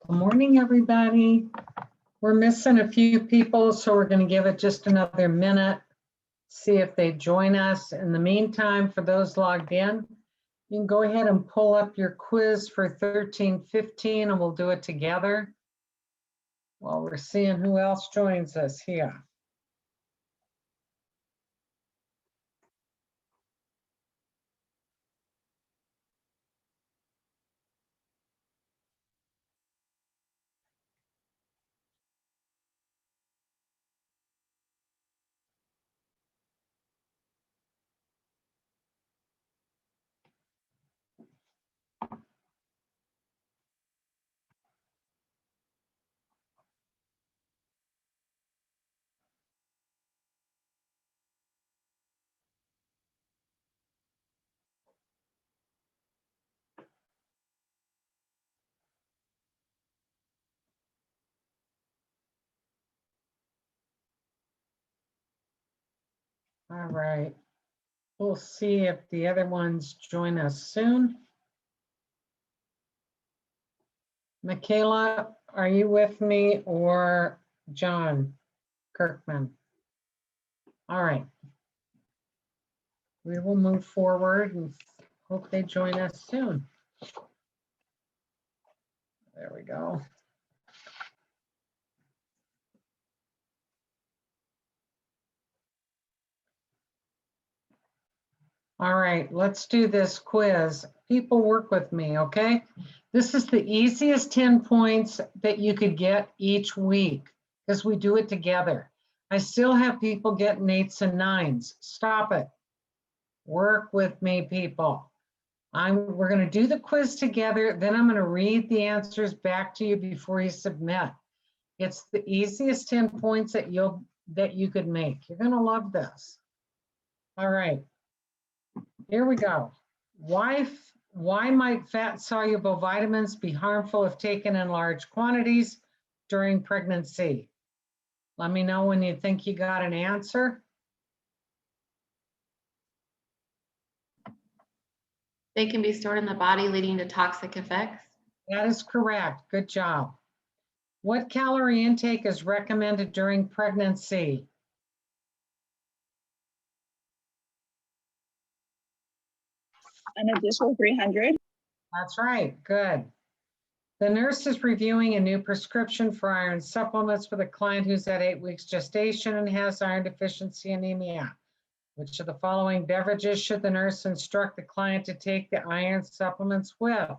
Good morning, everybody. We're missing a few people, so we're going to give it just another minute, see if they join us. In the meantime, for those logged in, you can go ahead and pull up your quiz for 1315 and we'll do it together while we're seeing who else joins us here. All right. We'll see if the other ones join us soon. Michaela, are you with me or John Kirkman? All right. We will move forward and hope they join us soon. There we go. All right, let's do this quiz. People work with me, okay? This is the easiest 10 points that you could get each week because we do it together. I still have people getting 8s and 9s. Stop it. Work with me, people. We're going to do the quiz together. Then I'm going to read the answers back to you before you submit. It's the easiest 10 points that you could make. You're going to love this. All right. Here we go. Why might fat-soluble vitamins be harmful if taken in large quantities during pregnancy? Let me know when you think you got an answer. They can be stored in the body, leading to toxic effects. That is correct. Good job. What calorie intake is recommended during pregnancy? An additional 300. That's right. Good. The nurse is reviewing a new prescription for iron supplements for the client who's at 8 weeks gestation and has iron deficiency anemia. Which of the following beverages should the nurse instruct the client to take the iron supplements with?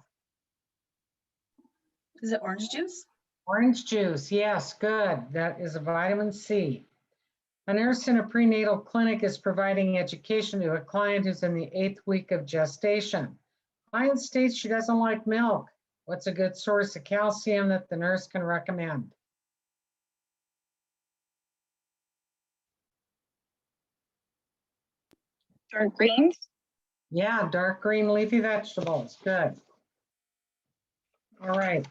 Is it orange juice? Orange juice, yes, good. That is a vitamin C. A nurse in a prenatal clinic is providing education to a client who's in the 8th week of gestation. Client states she doesn't like milk. What's a good source of calcium that the nurse can recommend? Dark greens? Yeah, dark green leafy vegetables, good. All right.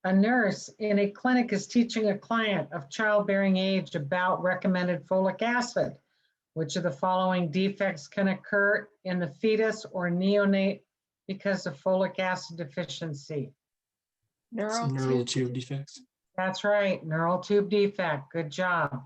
A nurse in a clinic is teaching a client of childbearing age about recommended folic acid. Which of the following defects can occur in the fetus or neonate because of folic acid deficiency? Neural tube defects. That's right, neural tube defect. Good job.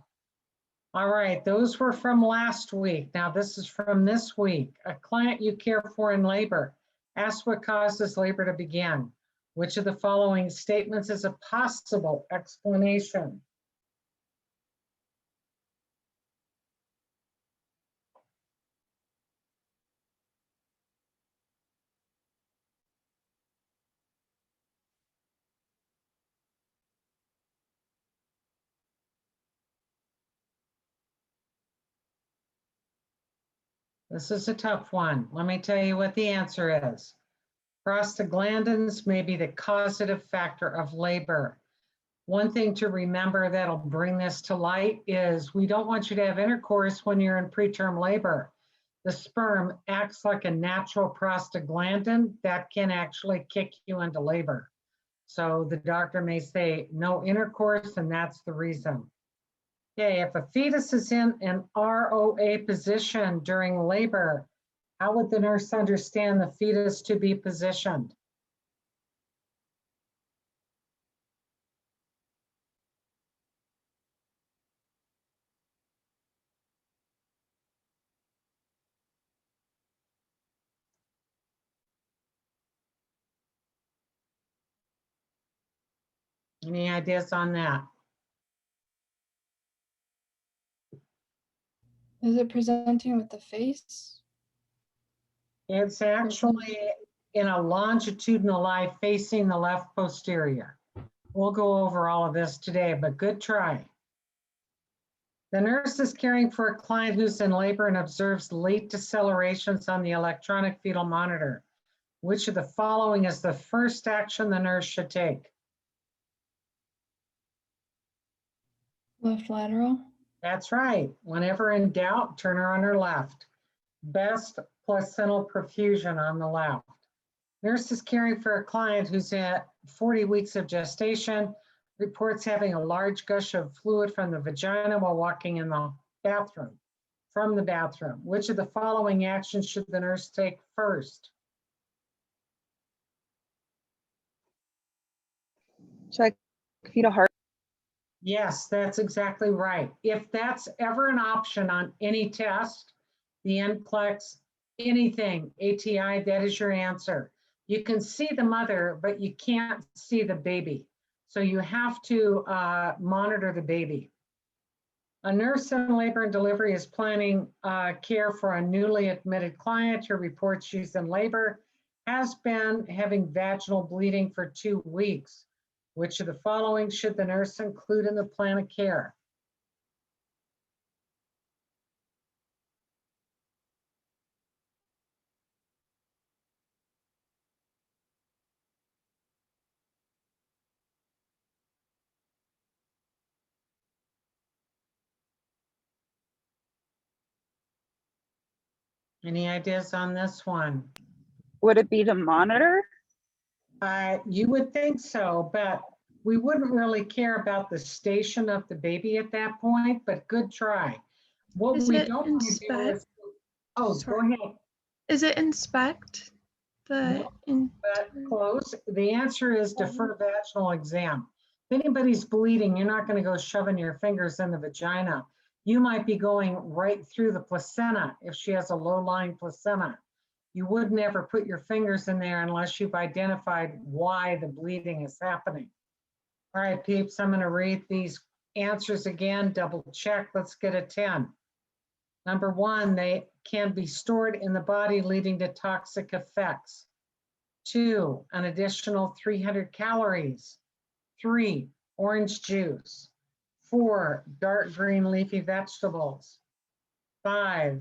All right, those were from last week. Now this is from this week. A client you care for in labor. Ask what causes labor to begin. Which of the following statements is a possible explanation? This is a tough one. Let me tell you what the answer is. Prostaglandins may be the causative factor of labor. One thing to remember that'll bring this to light is we don't want you to have intercourse when you're in preterm labor. The sperm acts like a natural prostaglandin that can actually kick you into labor. So the doctor may say no intercourse, and that's the reason. Okay, if a fetus is in an ROA position during labor, how would the nurse understand the fetus to be positioned? Any ideas on that? Is it presenting with the face? It's actually in a longitudinal lie facing the left posterior. We'll go over all of this today, but good try. The nurse is caring for a client who's in labor and observes late decelerations on the electronic fetal monitor. Which of the following is the first action the nurse should take? Left lateral? That's right. Whenever in doubt, turn her on her left. Best placental perfusion on the left. Nurse is caring for a client who's at 40 weeks of gestation, reports having a large gush of fluid from the vagina while walking in the bathroom, from the bathroom. Which of the following actions should the nurse take first? Check fetal heart. Yes, that's exactly right. If that's ever an option on any test, the NCLEX, anything, ATI, that is your answer. You can see the mother, but you can't see the baby. So you have to monitor the baby. A nurse in labor and delivery is planning care for a newly admitted client who reports she's in labor, has been having vaginal bleeding for 2 weeks. Which of the following should the nurse include in the plan of care? Any ideas on this one? Would it be to monitor? You would think so, but we wouldn't really care about the station of the baby at that point, but good try. What Is we it don't want to do is, oh, go Sorry. ahead. Is it inspect? The But close. The answer is defer vaginal exam. If anybody's bleeding, you're not going to go shoving your fingers in the vagina. You might be going right through the placenta if she has a low-lying placenta. You would never put your fingers in there unless you've identified why the bleeding is happening. All right, peeps, I'm going to read these answers again, double check. Let's get a 10. Number 1, they can be stored in the body, leading to toxic effects. 2, an additional 300 calories. 3, orange juice. 4, dark green leafy vegetables. 5,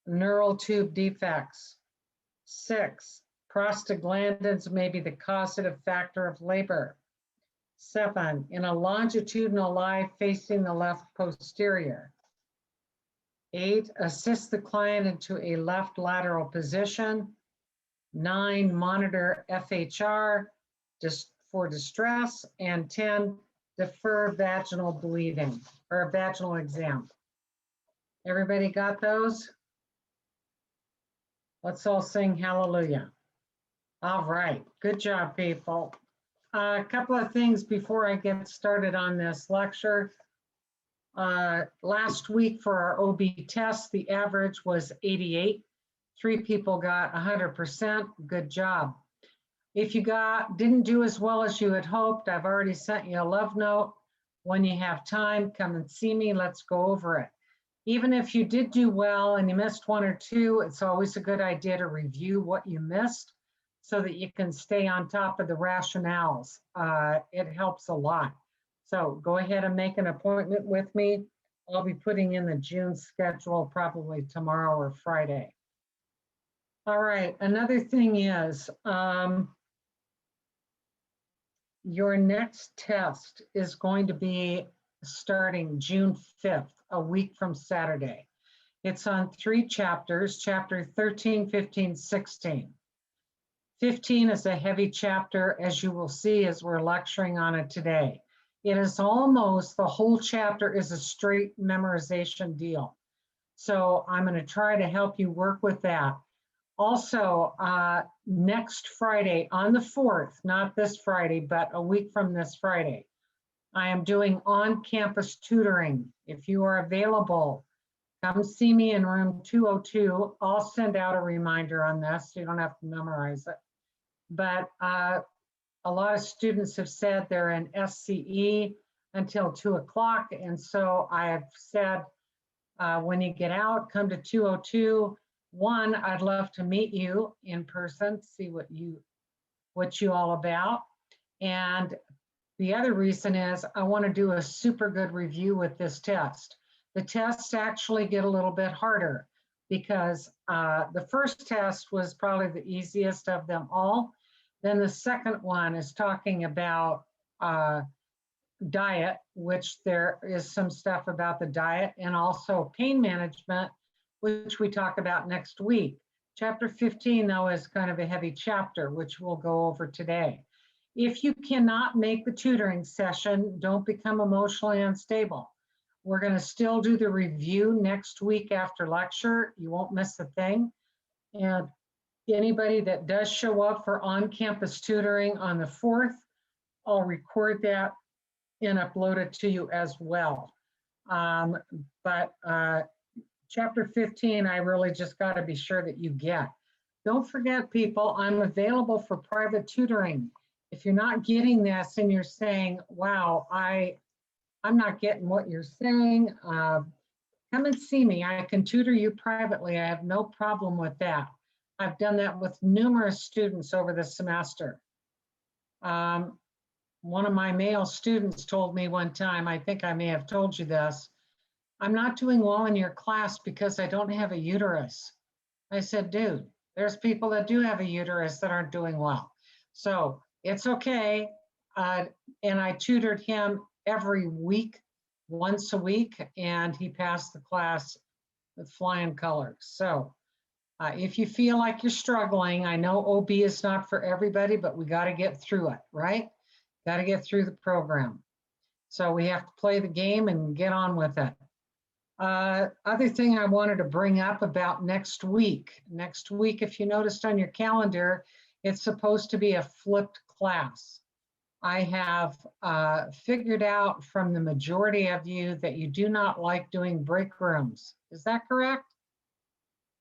neural tube defects. 6, prostaglandins may be the causative factor of labor. 7, in a longitudinal lie facing the left posterior. 8, assist the client into a left lateral position. 9, monitor FHR for distress. And 10, defer vaginal bleeding or vaginal exam. Everybody got those? Let's all sing hallelujah. All right, good job, people. A couple of things before I get started on this lecture. Last week for our OB test, the average was 88. 3 people got 100%, good job. If you didn't do as well as you had hoped, I've already sent you a love note. When you have time, come and see me, let's go over it. Even if you did do well and you missed 1 or 2, it's always a good idea to review what you missed so that you can stay on top of the rationales. It helps a lot. So go ahead and make an appointment with me. I'll be putting in the June schedule probably tomorrow or Friday. All right, another thing is your next test is going to be starting June 5th, a week from Saturday. It's on 3 chapters, chapter 13, 15, 16. 15 is a heavy chapter, as you will see as we're lecturing on it today. It is almost, the whole chapter is a straight memorization deal. So I'm going to try to help you work with that. Also, next Friday on the 4th, not this Friday, but a week from this Friday, I am doing on-campus tutoring. If you are available, come see me in room 202. I'll send out a reminder on this. So you don't have to memorize it. But a lot of students have said they're in SCE until 2 o'clock. And so I have said, when you get out, come to 202. One, I'd love to meet you in person, see what you all about. And the other reason is I want to do a super good review with this test. The tests actually get a little bit harder because the first test was probably the easiest of them all. Then the second one is talking about diet, which there is some stuff about the diet, and also pain management, which we talk about next week. Chapter 15, though, is kind of a heavy chapter, which we'll go over today. If you cannot make the tutoring session, don't become emotionally unstable. We're going to still do the review next week after lecture. You won't miss a thing. And anybody that does show up for on-campus tutoring on the 4th, I'll record that and upload it to you as well. Chapter 15, I really just got to be sure that you get. Don't forget, people, I'm available for private tutoring. If you're not getting this and you're saying, wow, I'm not getting what you're saying, come and see me. I can tutor you privately. I have no problem with that. I've done that with numerous students over the semester. One of my male students told me one time, I think I may have told you this, I'm not doing well in your class because I don't have a uterus. I said, dude, there's people that do have a uterus that aren't doing well. So it's okay. And I tutored him every week, once a week, and he passed the class with flying colors. So if you feel like you're struggling, I know OB is not for everybody, but we got to get through it, right? Got to get through the program. So we have to play the game and get on with it. Other thing I wanted to bring up about next week. Next week, if you noticed on your calendar, it's supposed to be a flipped class. I have figured out from the majority of you that you do not like doing break rooms. Is that correct?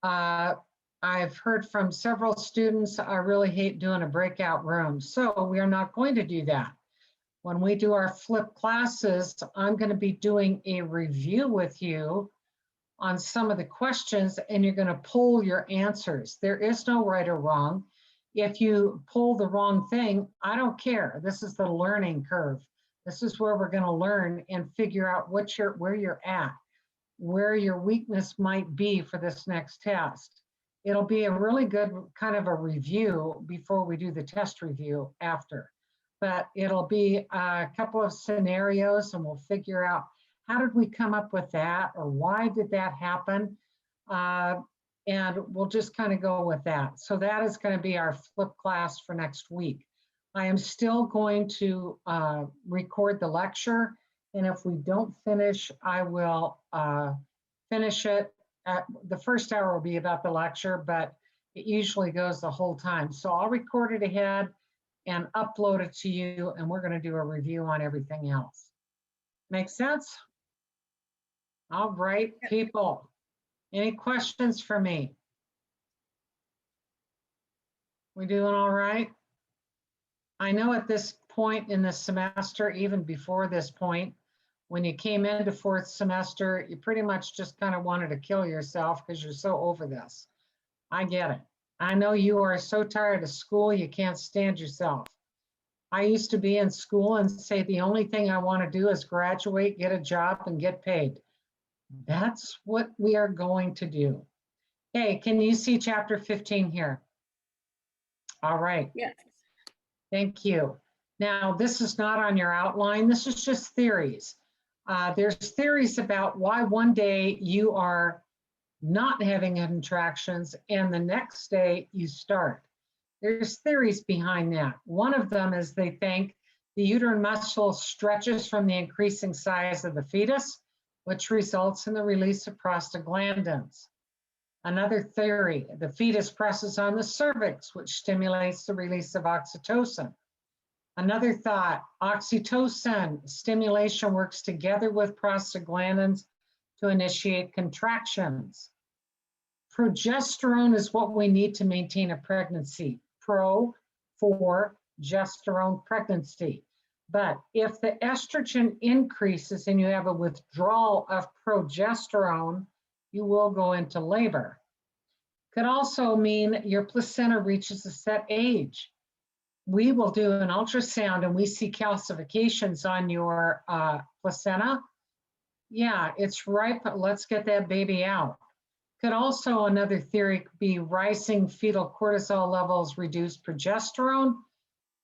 I've heard from several students, I really hate doing a breakout room. So we are not going to do that. When we do our flipped classes, I'm going to be doing a review with you on some of the questions, and you're going to pull your answers. There is no right or wrong. If you pull the wrong thing, I don't care. This is the learning curve. This is where we're going to learn and figure out where you're at, where your weakness might be for this next test. It'll be a really good kind of a review before we do the test review after. But it'll be a couple of scenarios and we'll figure out how did we come up with that or why did that happen? And we'll just kind of go with that. So that is going to be our flip class for next week. I am still going to record the lecture. And if we don't finish, I will finish it. The first hour will be about the lecture, but it usually goes the whole time. So I'll record it ahead and upload it to you, and we're going to do a review on everything else. Make sense? All right, people. Any questions for me? We doing all right? I know at this point in the semester, even before this point, when you came into fourth semester, you pretty much just kind of wanted to kill yourself because you're so over this. I get it. I know you are so tired of school, you can't stand yourself. I used to be in school and say, the only thing I want to do is graduate, get a job, and get paid. That's what we are going to do. Hey, can you see chapter 15 here? All right. Yes. Thank you. Now, this is not on your outline. This is just theories. There's theories about why one day you are not having contractions and the next day you start. There's theories behind that. One of them is they think the uterine muscle stretches from the increasing size of the fetus, which results in the release of prostaglandins. Another theory, the fetus presses on the cervix, which stimulates the release of oxytocin. Another thought, oxytocin stimulation works together with prostaglandins to initiate contractions. Progesterone is what we need to maintain a pregnancy. Pro for progesterone pregnancy. But if the estrogen increases and you have a withdrawal of progesterone, you will go into labor. Could also mean your placenta reaches a set age. We will do an ultrasound and we see calcifications on your placenta. Yeah, it's ripe. Let's get that baby out. Could also, another theory be rising fetal cortisol levels, reduced progesterone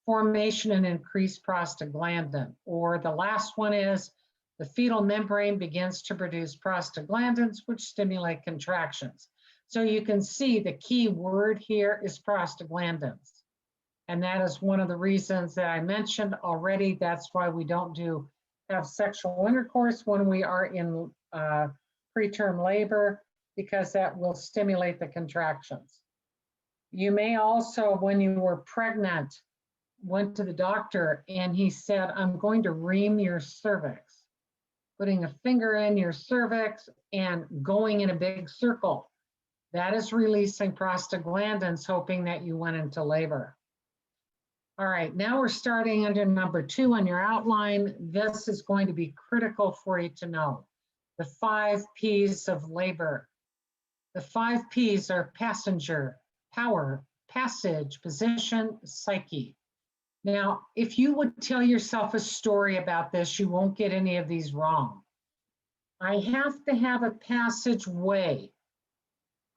formation, and increased prostaglandin. Or the last one is the fetal membrane begins to produce prostaglandins, which stimulate contractions. So you can see the key word here is prostaglandins. And that is one of the reasons that I mentioned already. That's why we don't have sexual intercourse when we are in preterm labor, because that will stimulate the contractions. You may also, when you were pregnant, went to the doctor and he said, I'm going to ream your cervix, putting a finger in your cervix and going in a big circle. That is releasing prostaglandins, hoping that you went into labor. All right, now we're starting under number 2 on your outline. This is going to be critical for you to know. The 5 P's of labor. The 5 P's are passenger, power, passage, position, psyche. Now, if you would tell yourself a story about this, you won't get any of these wrong. I have to have a passageway.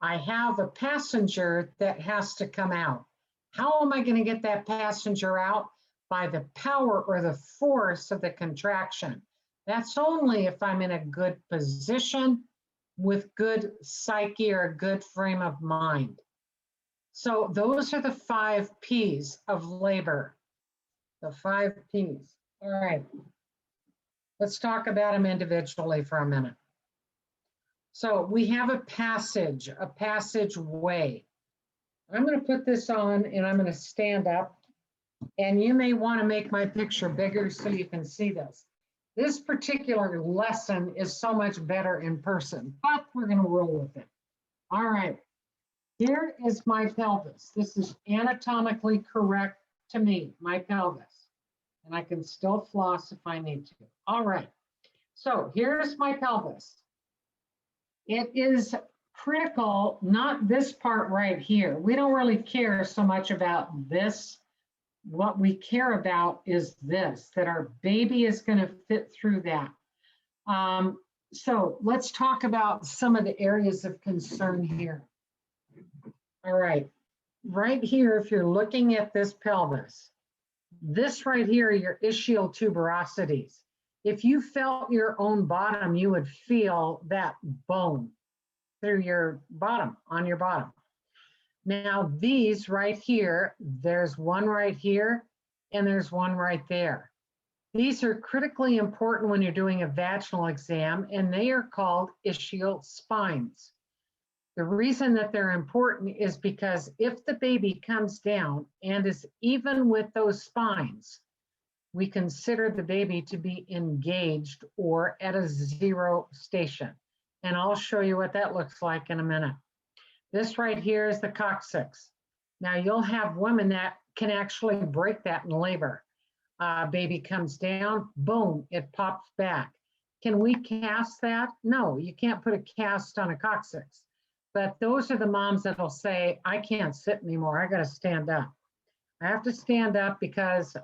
I have a passenger that has to come out. How am I going to get that passenger out? By the power or the force of the contraction. That's only if I'm in a good position with good psyche or a good frame of mind. So those are the 5 P's of labor. The 5 P's. All right. Let's talk about them individually for a minute. So we have a passageway. I'm going to put this on and I'm going to stand up, and you may want to make my picture bigger so you can see this. This particular lesson is so much better in person, but we're going to roll with it. All right. Here is my pelvis. This is anatomically correct to me, my pelvis. And I can still floss if I need to. All right. So here's my pelvis. It is critical, not this part right here. We don't really care so much about this. What we care about is this, that our baby is going to fit through that. So let's talk about some of the areas of concern here. All right. Right here, if you're looking at this pelvis, this right here are your ischial tuberosities. If you felt your own bottom, you would feel that bone through your bottom, on your bottom. Now these right here, there's one right here, and there's one right there. These are critically important when you're doing a vaginal exam, and they are called ischial spines. The reason that they're important is because if the baby comes down and is even with those spines, we consider the baby to be engaged or at a 0 station. And I'll show you what that looks like in a minute. This right here is the coccyx. Now you'll have women that can actually break that in labor. Baby comes down, boom, it pops back. Can we cast that? No, you can't put a cast on a coccyx. But those are the moms that'll say, I can't sit anymore, I gotta stand up. I have to stand up because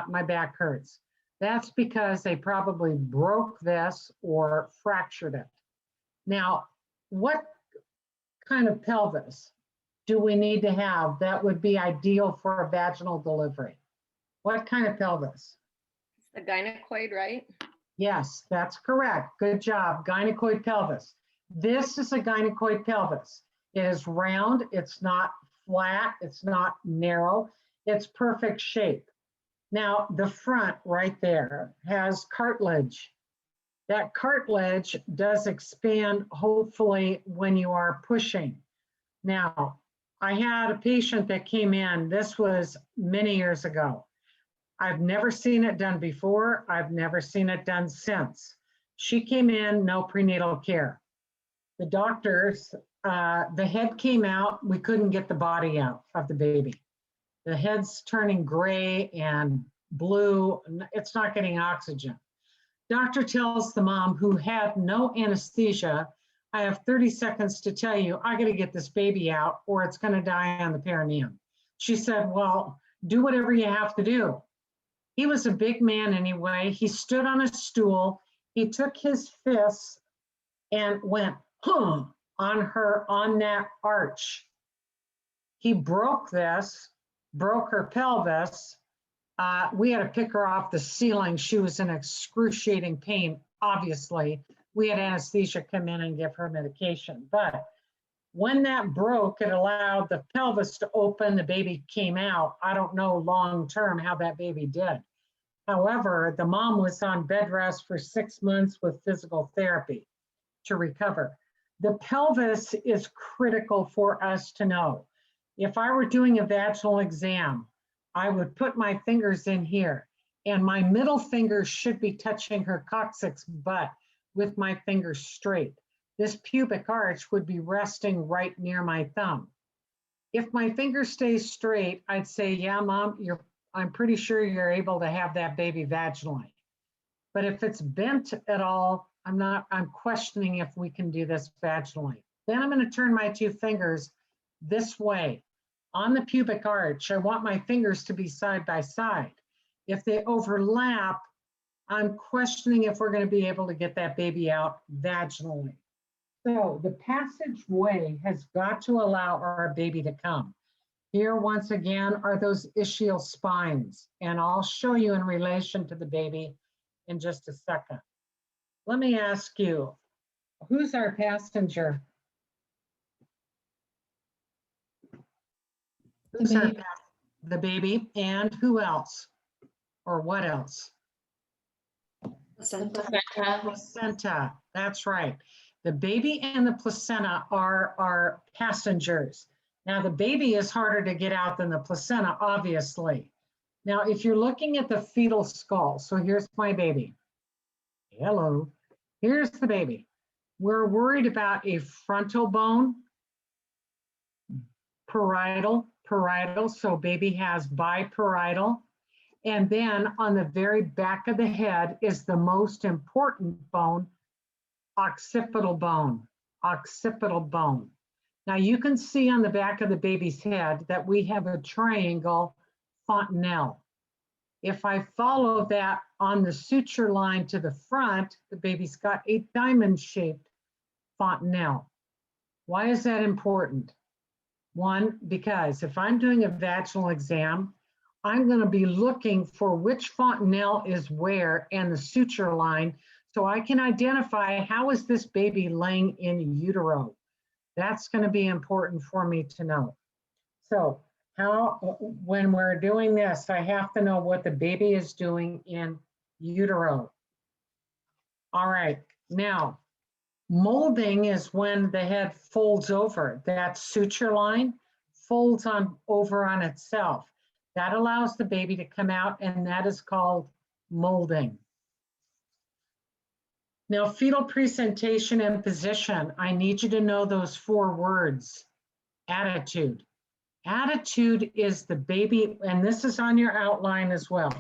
my back hurts. That's because they probably broke this or fractured it. Now, what kind of pelvis do we need to have that would be ideal for a vaginal delivery? What kind of pelvis? The gynecoid, right? Yes, that's correct. Good job. Gynecoid pelvis. This is a gynecoid pelvis. It is round. It's not flat. It's not narrow. It's perfect shape. Now, the front right there has cartilage. That cartilage does expand, hopefully, when you are pushing. Now, I had a patient that came in. This was many years ago. I've never seen it done before. I've never seen it done since. She came in, no prenatal care. The doctors, the head came out. We couldn't get the body out of the baby. The head's turning gray and blue. It's not getting oxygen. Doctor tells the mom, who had no anesthesia, I have 30 seconds to tell you, I got to get this baby out or it's going to die on the perineum. She said, well, do whatever you have to do. He was a big man anyway. He stood on a stool. He took his fists and went on her, on that arch. He broke her pelvis. We had to pick her off the ceiling. She was in excruciating pain, obviously. We had anesthesia come in and give her medication. But when that broke, it allowed the pelvis to open, the baby came out. I don't know long-term how that baby did. However, the mom was on bed rest for 6 months with physical therapy to recover. The pelvis is critical for us to know. If I were doing a vaginal exam, I would put my fingers in here and my middle finger should be touching her coccyx butt with my fingers straight. This pubic arch would be resting right near my thumb. If my finger stays straight, I'd say, yeah, Mom, I'm pretty sure you're able to have that baby vaginally. But if it's bent at all, I'm questioning if we can do this vaginally. Then I'm going to turn my 2 fingers this way on the pubic arch. I want my fingers to be side by side. If they overlap, I'm questioning if we're going to be able to get that baby out vaginally. So the passageway has got to allow our baby to come. Here, once again, are those ischial spines, and I'll show you in relation to the baby in just a second. Let me ask you, who's our passenger? Who's our baby. The baby, and who else? Or what else? The placenta. Placenta, that's right. The baby and the placenta are our passengers. Now the baby is harder to get out than the placenta, obviously. Now, if you're looking at the fetal skull, so here's my baby. Hello, here's the baby. We're worried about a frontal bone, parietal, so baby has biparietal. And then on the very back of the head is the most important bone, occipital bone, Now you can see on the back of the baby's head that we have a triangle fontanelle. If I follow that on the suture line to the front, the baby's got a diamond-shaped fontanelle. Why is that important? One, because if I'm doing a vaginal exam, I'm going to be looking for which fontanelle is where and the suture line so I can identify how is this baby laying in utero. That's going to be important for me to know. So when we're doing this, I have to know what the baby is doing in utero. All right, now molding is when the head folds over. That suture line folds over on itself. That allows the baby to come out, and that is called molding. Now, fetal presentation and position, I need you to know those 4 words. Attitude. Attitude is the baby, and this is on your outline as well.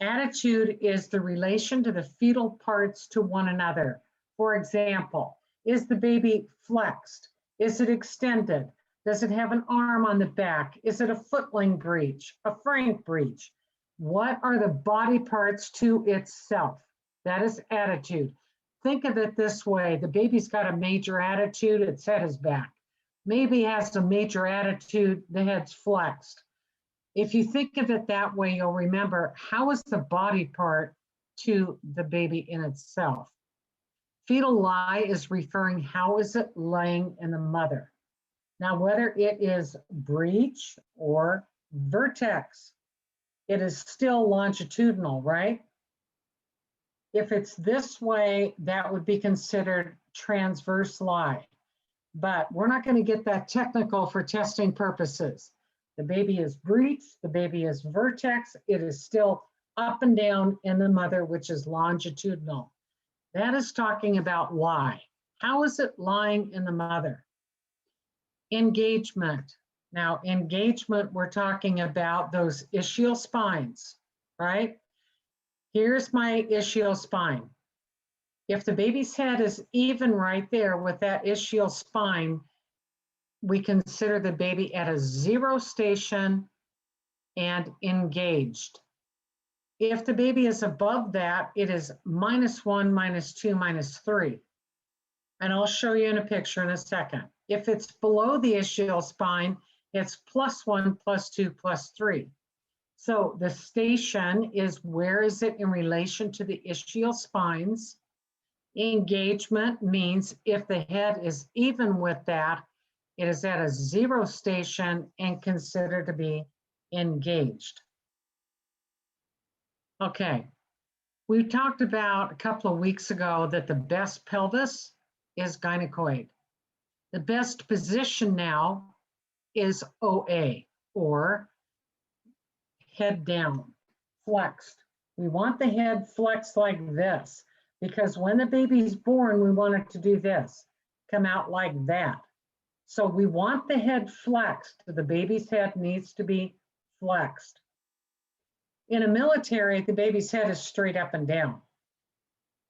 Attitude is the relation to the fetal parts to one another. For example, is the baby flexed? Is it extended? Does it have an arm on the back? Is it a footling breech, a frank breech? What are the body parts to itself? That is attitude. Think of it this way. The baby's got a major attitude, its head is back. Maybe has a major attitude, the head's flexed. If you think of it that way, you'll remember how is the body part to the baby in itself. Fetal lie is referring how is it laying in the mother. Now, whether it is breech or vertex, it is still longitudinal, right? If it's this way, that would be considered transverse lie. But we're not going to get that technical for testing purposes. The baby is breech, the baby is vertex, it is still up and down in the mother, which is longitudinal. That is talking about lie. How is it lying in the mother? Engagement. Now, engagement, we're talking about those ischial spines, right? Here's my ischial spine. If the baby's head is even right there with that ischial spine, we consider the baby at a 0 station and engaged. If the baby is above that, it is -1, -2, -3. And I'll show you in a picture in a second. If it's below the ischial spine, it's +1, +2, +3. So the station is where is it in relation to the ischial spines? Engagement means if the head is even with that, it is at a 0 station and considered to be engaged. Okay, we talked about a couple of weeks ago that the best pelvis is gynecoid. The best position now is OA, or head down, flexed. We want the head flexed like this, because when the baby's born, we want it to do this, come out like that. So we want the head flexed. The baby's head needs to be flexed. In a military, the baby's head is straight up and down.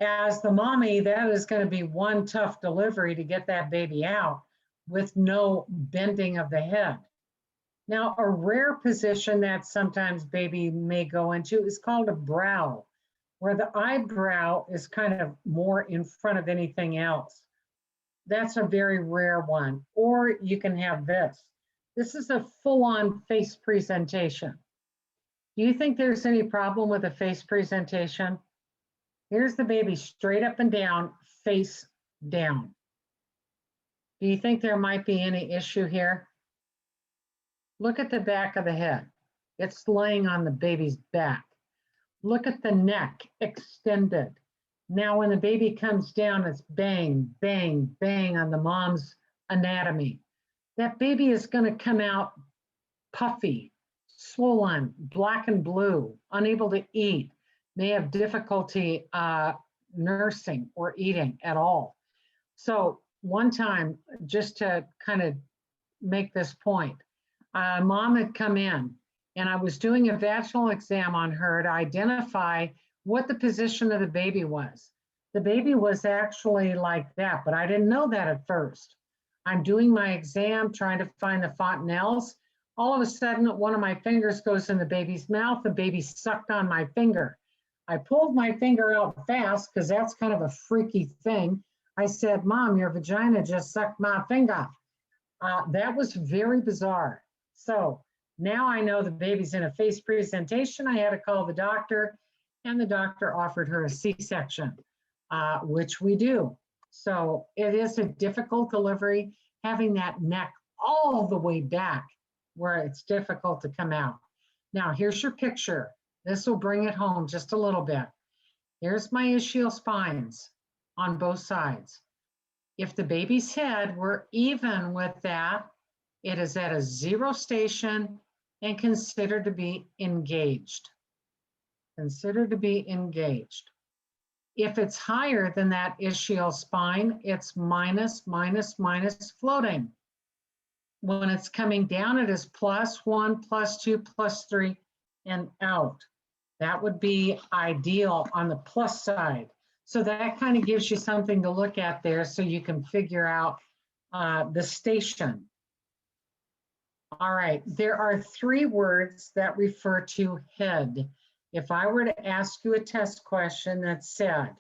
As the mommy, that is going to be one tough delivery to get that baby out with no bending of the head. Now, a rare position that sometimes baby may go into is called a brow, where the eyebrow is kind of more in front of anything else. That's a very rare one. Or you can have this. This is a full-on face presentation. Do you think there's any problem with a face presentation? Here's the baby straight up and down, face down. Do you think there might be any issue here? Look at the back of the head. It's laying on the baby's back. Look at the neck extended. Now when the baby comes down, it's bang, bang, bang on the mom's anatomy. That baby is going to come out puffy, swollen, black and blue, unable to eat, may have difficulty nursing or eating at all. So one time, just to kind of make this point, mom had come in and I was doing a vaginal exam on her to identify what the position of the baby was. The baby was actually like that, but I didn't know that at first. I'm doing my exam, trying to find the fontanelles. All of a sudden, one of my fingers goes in the baby's mouth. The baby sucked on my finger. I pulled my finger out fast because that's kind of a freaky thing. I said, Mom, your vagina just sucked my finger. That was very bizarre. So now I know the baby's in a face presentation. I had to call the doctor, and the doctor offered her a C-section, which we do. So it is a difficult delivery, having that neck all the way back where it's difficult to come out. Now, here's your picture. This will bring it home just a little bit. Here's my ischial spines on both sides. If the baby's head were even with that, it is at a 0 station and considered to be engaged. Considered to be engaged. If it's higher than that ischial spine, it's minus, minus, minus floating. When it's coming down, it is +1, +2, +3, and out. That would be ideal on the plus side. So that kind of gives you something to look at there so you can figure out the station. All right, there are 3 words that refer to head. If I were to ask you a test question that said,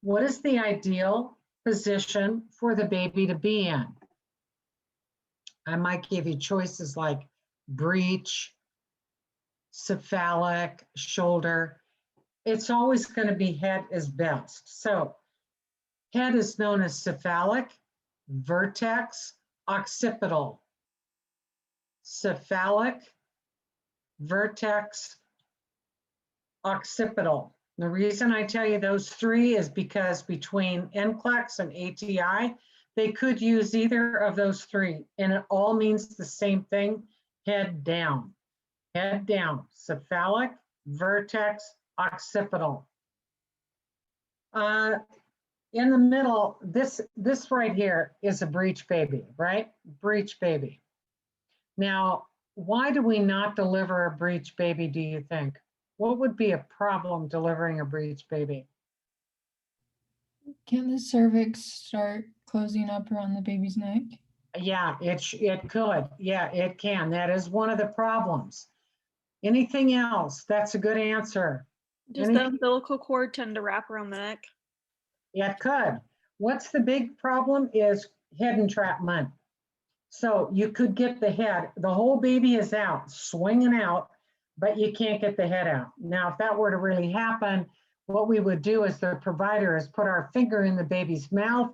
what is the ideal position for the baby to be in? I might give you choices like breech, cephalic, shoulder. It's always going to be head is best. So head is known as cephalic, vertex, occipital. Cephalic, vertex, occipital. The reason I tell you those 3 is because between NCLEX and ATI, they could use either of those 3, and it all means the same thing, head down. Head down, cephalic, vertex, occipital. In the middle, this right here is a breech baby, right? Breech baby. Now, why do we not deliver a breech baby, do you think? What would be a problem delivering a breech baby? Can the cervix start closing up around the baby's neck? Yeah, it could. Yeah, it can. That is one of the problems. Anything else? That's a good answer. Does the Anything- umbilical cord tend to wrap around the neck? Yeah, it could. What's the big problem is head entrapment. So you could get the head, the whole baby is out, swinging out, but you can't get the head out. Now, if that were to really happen, what we would do as the provider is put our finger in the baby's mouth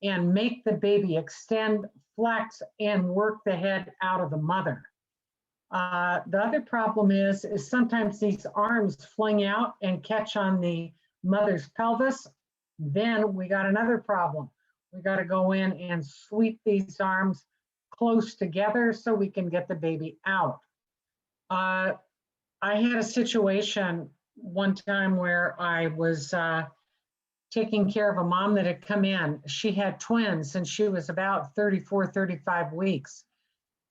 and make the baby extend, flex, and work the head out of the mother. The other problem is sometimes these arms fling out and catch on the mother's pelvis. Then we got another problem. We got to go in and sweep these arms close together so we can get the baby out. I had a situation one time where I was taking care of a mom that had come in. She had twins and she was about 34, 35 weeks.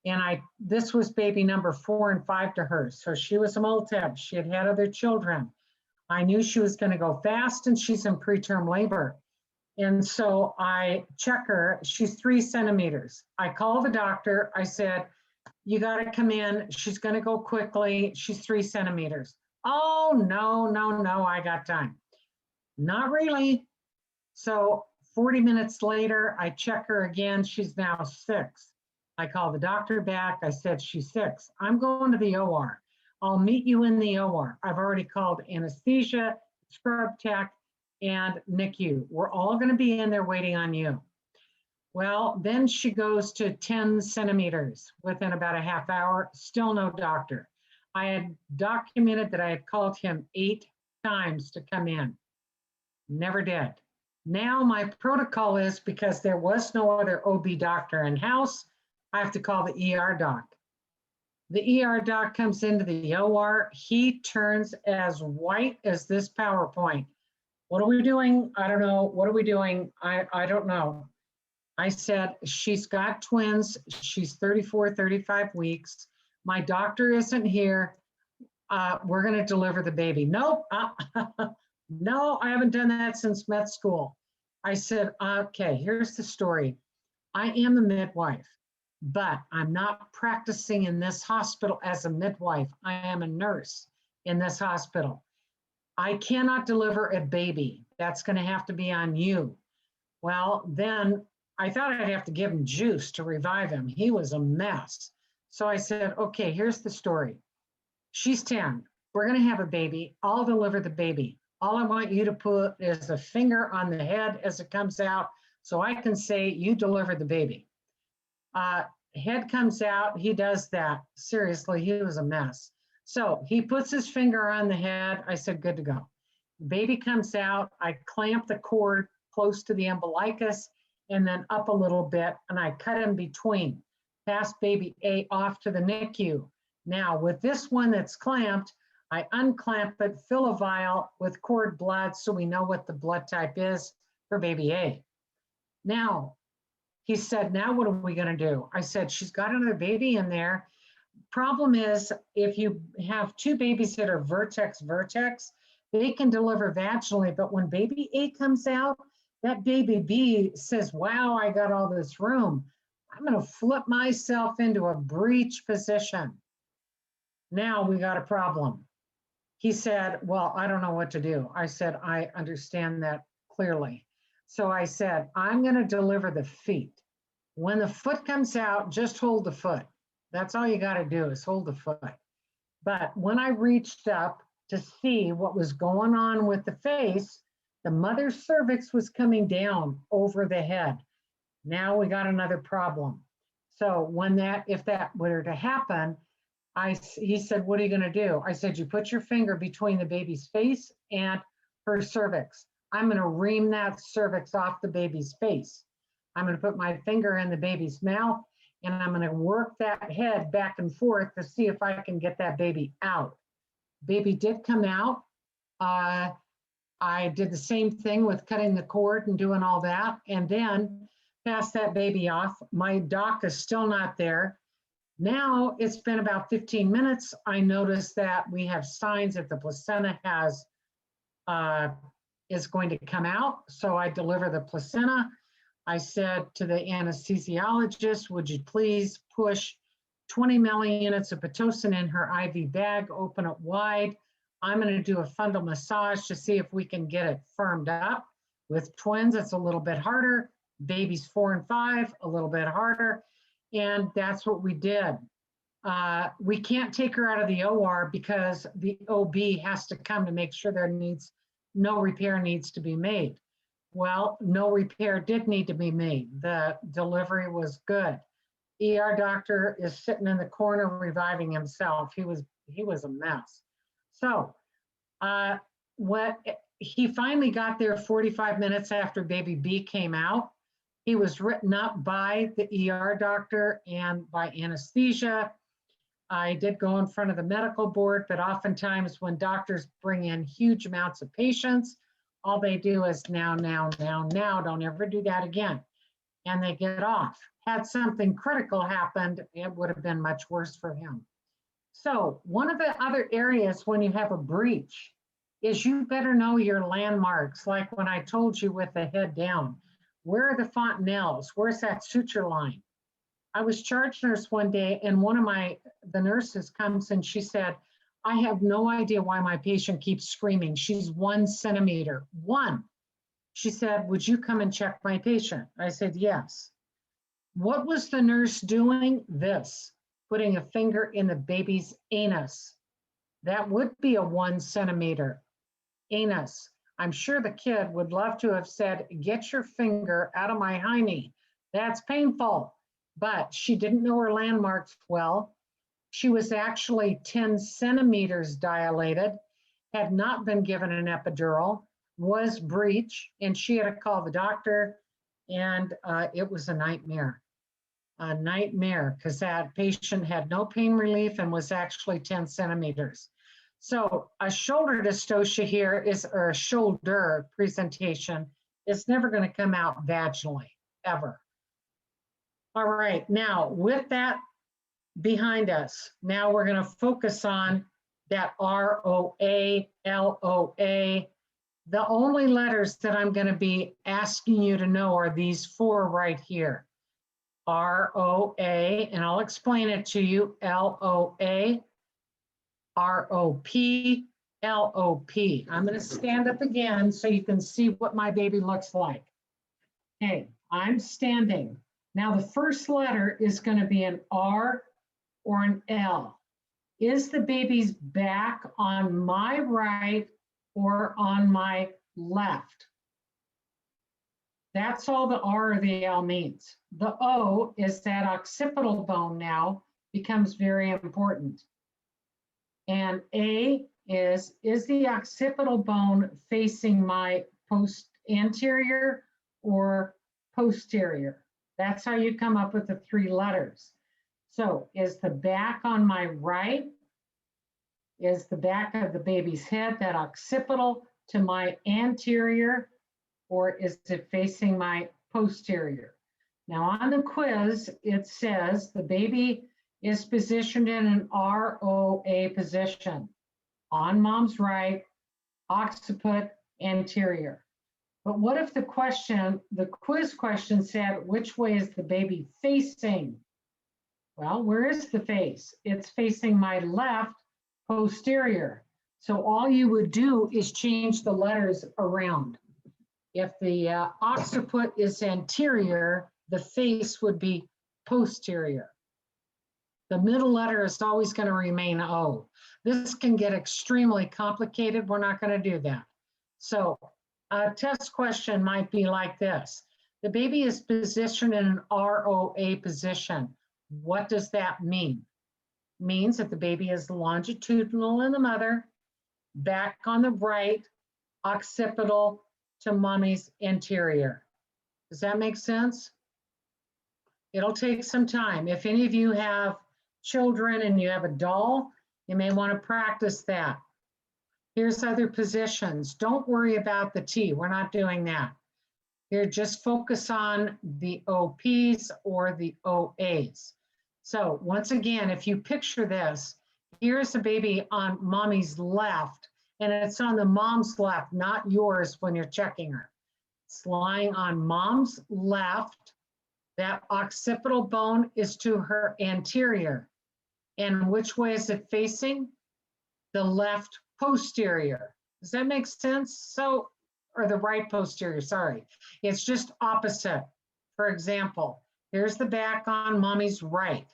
And this was baby number 4 and 5 to her. So she was a multip. She had had other children. I knew she was going to go fast and she's in preterm labor. And so I check her, she's 3 centimeters. I call the doctor, I said, you got to come in, she's going to go quickly, she's 3 centimeters. Oh, no, I got time. Not really. So 40 minutes later, I check her again, she's now 6. I call the doctor back, I said, she's 6. I'm going to the OR. I'll meet you in the OR. I've already called anesthesia, scrub tech, and NICU. We're all going to be in there waiting on you. Well, then she goes to 10 centimeters within about a half hour, still no doctor. I had documented that I had called him 8 times to come in. Never did. Now my protocol is, because there was no other OB doctor in house, I have to call the ER doc. The ER doc comes into the OR. He turns as white as this PowerPoint. What are we doing? I don't know. What are we doing? I don't know. I said, she's got twins. She's 34, 35 weeks. My doctor isn't here. We're going to deliver the baby. Nope. No, I haven't done that since med school. I said, okay, here's the story. I am the midwife, but I'm not practicing in this hospital as a midwife. I am a nurse in this hospital. I cannot deliver a baby. That's going to have to be on you. Well, then I thought I'd have to give him juice to revive him. He was a mess. So I said, okay, here's the story. She's 10. We're going to have a baby. I'll deliver the baby. All I want you to put is a finger on the head as it comes out so I can say you delivered the baby. Head comes out. He does that. Seriously, he was a mess. So he puts his finger on the head. I said, good to go. Baby comes out. I clamp the cord close to the umbilicus and then up a little bit, and I cut in between. Pass baby A off to the NICU. Now, with this one that's clamped, I unclamp it, fill a vial with cord blood so we know what the blood type is for baby A. Now, he said, now what are we going to do? I said, she's got another baby in there. Problem is, if you have 2 babies that are vertex, they can deliver vaginally, but when baby A comes out, that baby B says, wow, I got all this room. I'm going to flip myself into a breech position. Now we got a problem. He said, well, I don't know what to do. I said, I understand that clearly. So I said, I'm going to deliver the feet. When the foot comes out, just hold the foot. That's all you got to do is hold the foot. But when I reached up to see what was going on with the face, the mother's cervix was coming down over the head. Now we got another problem. So if that were to happen, he said, what are you going to do? I said, you put your finger between the baby's face and her cervix. I'm going to ream that cervix off the baby's face. I'm going to put my finger in the baby's mouth and I'm going to work that head back and forth to see if I can get that baby out. Baby did come out. I did the same thing with cutting the cord and doing all that, and then passed that baby off. My doc is still not there. Now it's been about 15 minutes. I noticed that we have signs that the placenta is going to come out. So I deliver the placenta. I said to the anesthesiologist, would you please push 20 milliunits of Pitocin in her IV bag, open it wide. I'm going to do a fundal massage to see if we can get it firmed up. With twins, it's a little bit harder. Babies 4 and 5, a little bit harder. And that's what we did. We can't take her out of the OR because the OB has to come to make sure no repair needs to be made. Well, no repair did need to be made. The delivery was good. ER doctor is sitting in the corner reviving himself. He was a mess. So he finally got there 45 minutes after baby B came out. He was written up by the ER doctor and by anesthesia. I did go in front of the medical board, but oftentimes when doctors bring in huge amounts of patients, all they do is now, don't ever do that again. And they get off. Had something critical happened, it would have been much worse for him. So one of the other areas when you have a breach is you better know your landmarks, like when I told you with the head down. Where are the fontanelles? Where's that suture line? I was charge nurse one day and one of the nurses comes and she said, I have no idea why my patient keeps screaming. She's 1 centimeter, 1. She said, would you come and check my patient? I said, yes. What was the nurse doing? This, putting a finger in the baby's anus. That would be a 1 centimeter anus. I'm sure the kid would love to have said, get your finger out of my hiney. That's painful. But she didn't know her landmarks well. She was actually 10 centimeters dilated, had not been given an epidural, was breech, and she had to call the doctor, and it was a nightmare because that patient had no pain relief and was actually 10 centimeters. So a shoulder dystocia here or a shoulder presentation is never going to come out vaginally, ever. All right, now with that behind us, now we're going to focus on that ROA, LOA. The only letters that I'm going to be asking you to know are these 4 right here. ROA, and I'll explain it to you, LOA, ROP, LOP. I'm going to stand up again so you can see what my baby looks like. Okay, I'm standing. Now the first letter is going to be an R or an L. Is the baby's back on my right or on my left? That's all the R or the L means. The O is that occipital bone now becomes very important. And A is the occipital bone facing my anterior or posterior? That's how you come up with the 3 letters. So is the back on my right? Is the back of the baby's head, that occipital, to my anterior, or is it facing my posterior? Now on the quiz, it says the baby is positioned in an ROA position, on mom's right, occiput, anterior. But what if the quiz question said, which way is the baby facing? Well, where is the face? It's facing my left posterior. So all you would do is change the letters around. If the occiput is anterior, the face would be posterior. The middle letter is always going to remain O. This can get extremely complicated. We're not going to do that. So a test question might be like this. The baby is positioned in an ROA position. What does that mean? It means that the baby is longitudinal in the mother, back on the right, occipital to mommy's anterior. Does that make sense? It'll take some time. If any of you have children and you have a doll, you may want to practice that. Here's other positions. Don't worry about the T. We're not doing that. Here, just focus on the OPs or the OAs. So once again, if you picture this, here's a baby on mommy's left, and it's on the mom's left, not yours when you're checking her. It's lying on mom's left. That occipital bone is to her anterior. And which way is it facing? The left posterior. Does that make sense? So, or the right posterior, sorry. It's just opposite. For example, here's the back on mommy's right.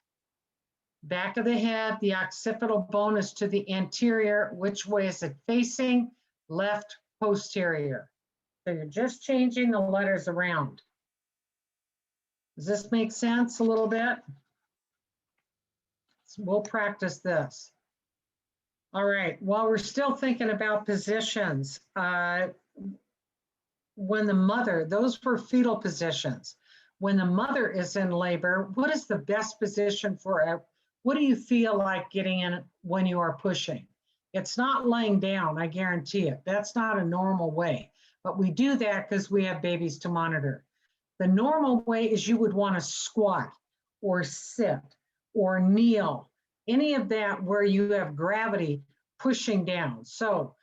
Back of the head, the occipital bone is to the anterior. Which way is it facing? Left posterior. So you're just changing the letters around. Does this make sense a little bit? So we'll practice this. All right, while we're still thinking about positions, when the mother, those were fetal positions. When the mother is in labor, what is the best position for, what do you feel like getting in when you are pushing? It's not laying down, I guarantee it. That's not a normal way, but we do that because we have babies to monitor. The normal way is you would want to squat or sit or kneel, any of that where you have gravity pushing down. So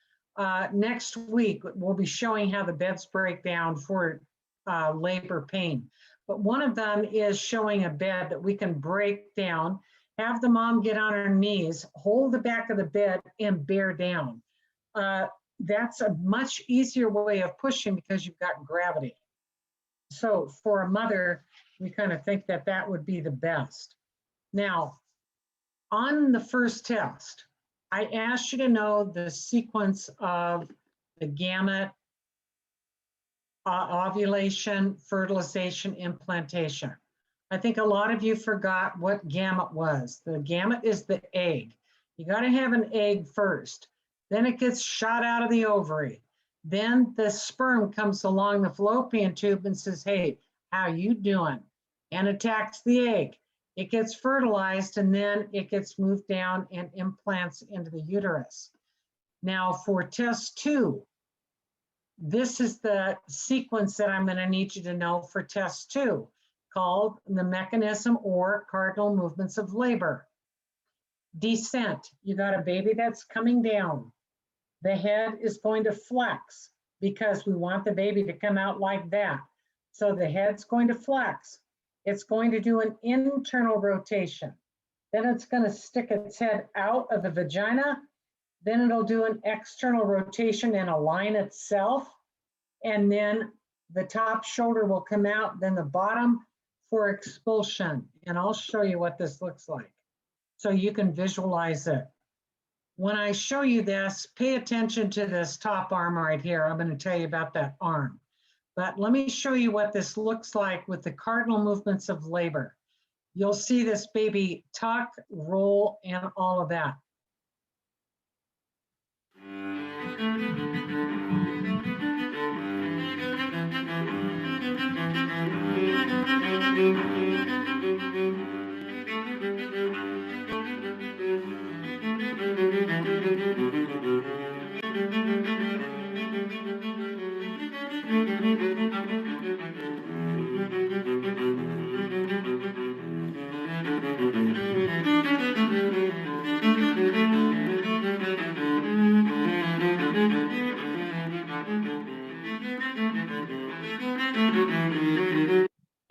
next week, we'll be showing how the beds break down for labor pain. But one of them is showing a bed that we can break down, have the mom get on her knees, hold the back of the bed and bear down. That's a much easier way of pushing because you've got gravity. So for a mother, we kind of think that that would be the best. Now, on the first test, I asked you to know the sequence of the gamete, ovulation, fertilization, implantation. I think a lot of you forgot what gamete was. The gamete is the egg. You got to have an egg first. Then it gets shot out of the ovary. Then the sperm comes along the fallopian tube and says, hey, how you doing? And attacks the egg. It gets fertilized and then it gets moved down and implants into the uterus. Now for test 2, this is the sequence that I'm going to need you to know for test 2, called the mechanism or cardinal movements of labor. Descent, you got a baby that's coming down. The head is going to flex because we want the baby to come out like that. So the head's going to flex. It's going to do an internal rotation. Then it's going to stick its head out of the vagina. Then it'll do an external rotation and align itself. And then the top shoulder will come out, then the bottom for expulsion. And I'll show you what this looks like so you can visualize it. When I show you this, pay attention to this top arm right here. I'm going to tell you about that arm. But let me show you what this looks like with the cardinal movements of labor. You'll see this baby tuck, roll, and all of that.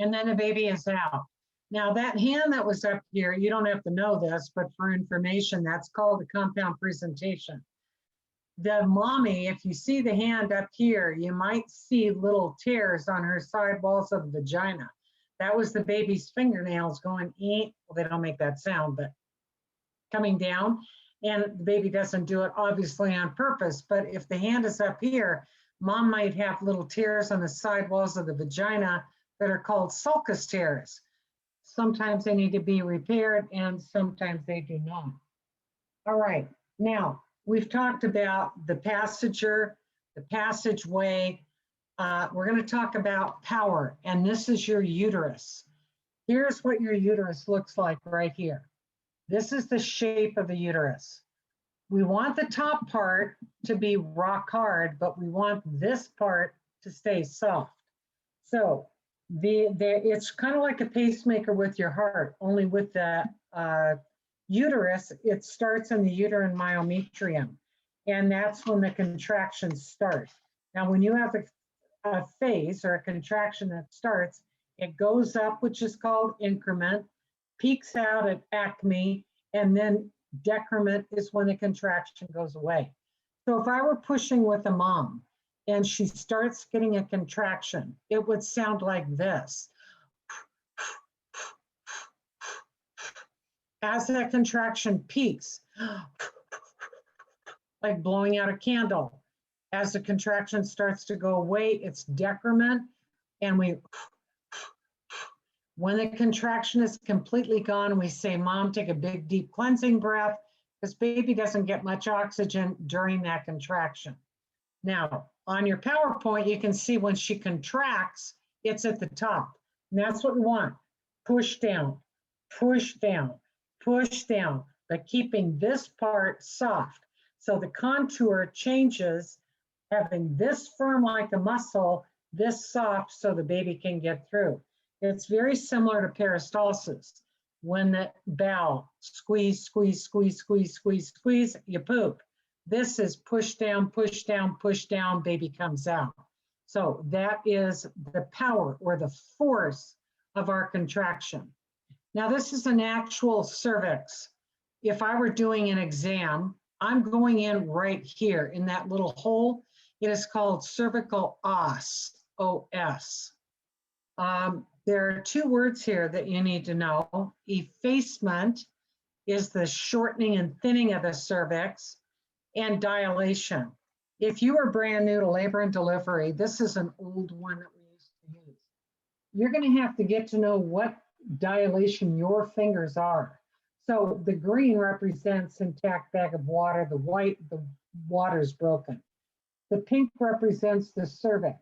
And then the baby is out. Now that hand that was up here, you don't have to know this, but for information, that's called a compound presentation. The mommy, if you see the hand up here, you might see little tears on her side walls of the vagina. That was the baby's fingernails going, well, they don't make that sound, but coming down. And the baby doesn't do it obviously on purpose, but if the hand is up here, mom might have little tears on the side walls of the vagina that are called sulcus tears. Sometimes they need to be repaired and sometimes they do not. All right, now we've talked about the passager, the passageway. We're going to talk about power, and this is your uterus. Here's what your uterus looks like right here. This is the shape of the uterus. We want the top part to be rock hard, but we want this part to stay soft. So It's kind of like a pacemaker with your heart, only with the uterus, it starts in the uterine myometrium, and that's when the contractions start. Now, when you have a phase or a contraction that starts, it goes up, which is called increment, peaks out at acme, and then decrement is when the contraction goes away. So if I were pushing with a mom and she starts getting a contraction, it would sound like this. As that contraction peaks, like blowing out a candle. As the contraction starts to go away, it's decrement, and when the contraction is completely gone, we say, Mom, take a big, deep cleansing breath, because baby doesn't get much oxygen during that contraction. Now, on your PowerPoint, you can see when she contracts, it's at the top. And that's what we want. Push down, push down, push down, but keeping this part soft. So the contour changes, having this firm like a muscle, this soft so the baby can get through. It's very similar to peristalsis. When the bowel, squeeze, squeeze, squeeze, squeeze, squeeze, squeeze, you poop. This is push down, push down, push down, baby comes out. So that is the power or the force of our contraction. Now this is an actual cervix. If I were doing an exam, I'm going in right here in that little hole. It is called cervical os, O-S. There are two words here that you need to know. Effacement is the shortening and thinning of the cervix, and dilation. If you are brand new to labor and delivery, this is an old one that we used to use. You're going to have to get to know what dilation your fingers are. So the green represents intact bag of water, the white, the water's broken. The pink represents the cervix.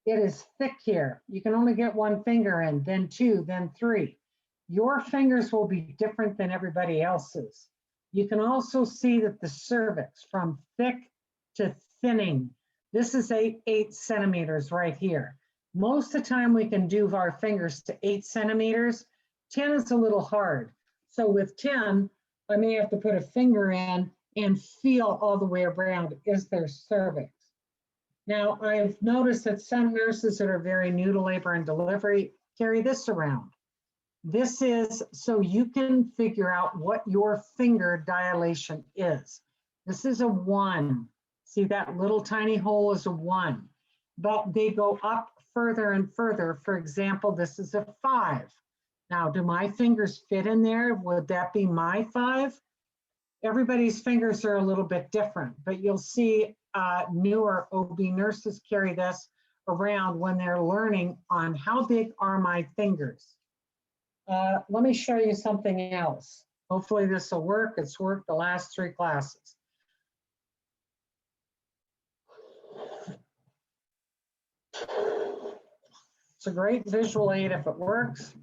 It is thick here. You can only get one finger in, then two, then three. Your fingers will be different than everybody else's. You can also see that the cervix from thick to thinning, this is 8 centimeters right here. Most of the time we can do our fingers to 8 centimeters. 10 is a little hard. So with 10, I may have to put a finger in and feel all the way around is their cervix. Now, I've noticed that some nurses that are very new to labor and delivery carry this around. This is so you can figure out what your finger dilation is. This is a 1. See that little tiny hole is a 1, but they go up further and further. For example, this is a 5. Now, do my fingers fit in there? Would that be my 5? Everybody's fingers are a little bit different, but you'll see newer OB nurses carry this around when they're learning on how big are my fingers. Let me show you something else. Hopefully this will work. It's worked the last 3 classes. It's a great visual aid if it works.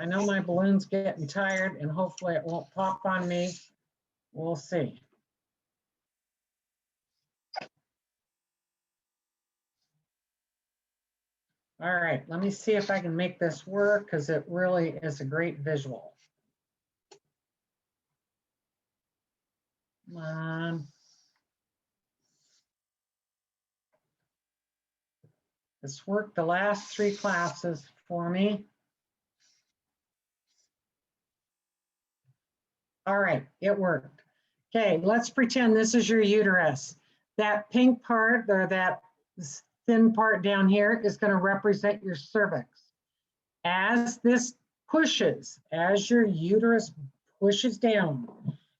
I know my balloon's getting tired and hopefully it won't pop on me. We'll see. All right, let me see if I can make this work because it really is a great visual. Come on. It's worked the last 3 classes for me. All right, it worked. Okay, let's pretend this is your uterus. That pink part or that thin part down here is going to represent your cervix. As this pushes, as your uterus pushes down,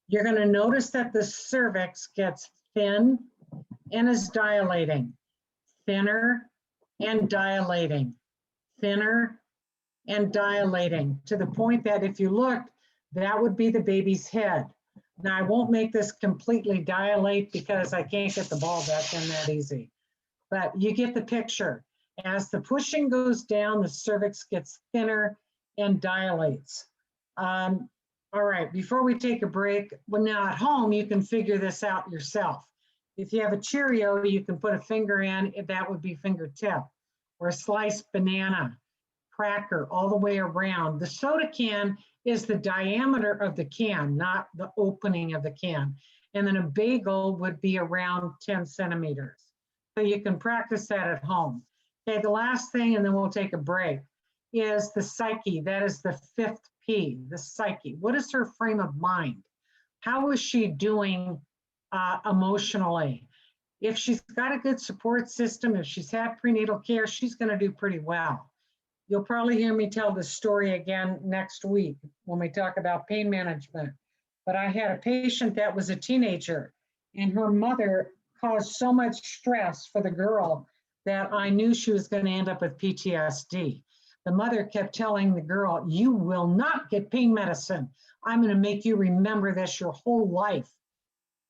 you're going to notice that the cervix gets thin and is dilating, thinner and dilating, thinner and dilating, to the point that if you looked, that would be the baby's head. Now I won't make this completely dilate because I can't get the ball back in that easy. But you get the picture. As the pushing goes down, the cervix gets thinner and dilates. All right, before we take a break, well, now at home, you can figure this out yourself. If you have a Cheerio, you can put a finger in, that would be fingertip. or a sliced banana, cracker all the way around. The soda can is the diameter of the can, not the opening of the can. And then a bagel would be around 10 centimeters. So you can practice that at home. Okay, the last thing, and then we'll take a break, is the psyche. That is the 5th P, the psyche. What is her frame of mind? How is she doing emotionally? If she's got a good support system, if she's had prenatal care, she's going to do pretty well. You'll probably hear me tell this story again next week when we talk about pain management. But I had a patient that was a teenager, and her mother caused so much stress for the girl that I knew she was going to end up with PTSD. The mother kept telling the girl, "You will not get pain medicine. I'm going to make you remember this your whole life."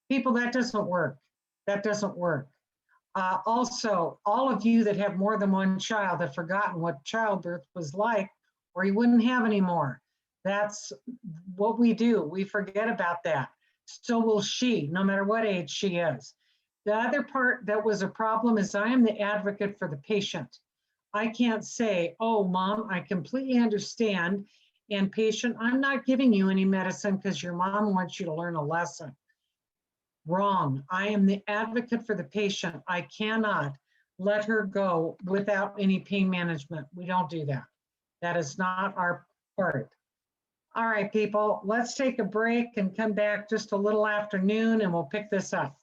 People, that doesn't work. That doesn't work. Also, all of you that have more than one child have forgotten what childbirth was like, or you wouldn't have any more. That's what we do. We forget about that. So will she, no matter what age she is. The other part that was a problem is I am the advocate for the patient. I can't say, "Oh, mom, I completely understand. And patient, I'm not giving you any medicine because your mom wants you to learn a lesson." Wrong. I am the advocate for the patient. I cannot let her go without any pain management. We don't do that. That is not our part. All right, people, let's take a break and come back just a little after noon and we'll pick this up.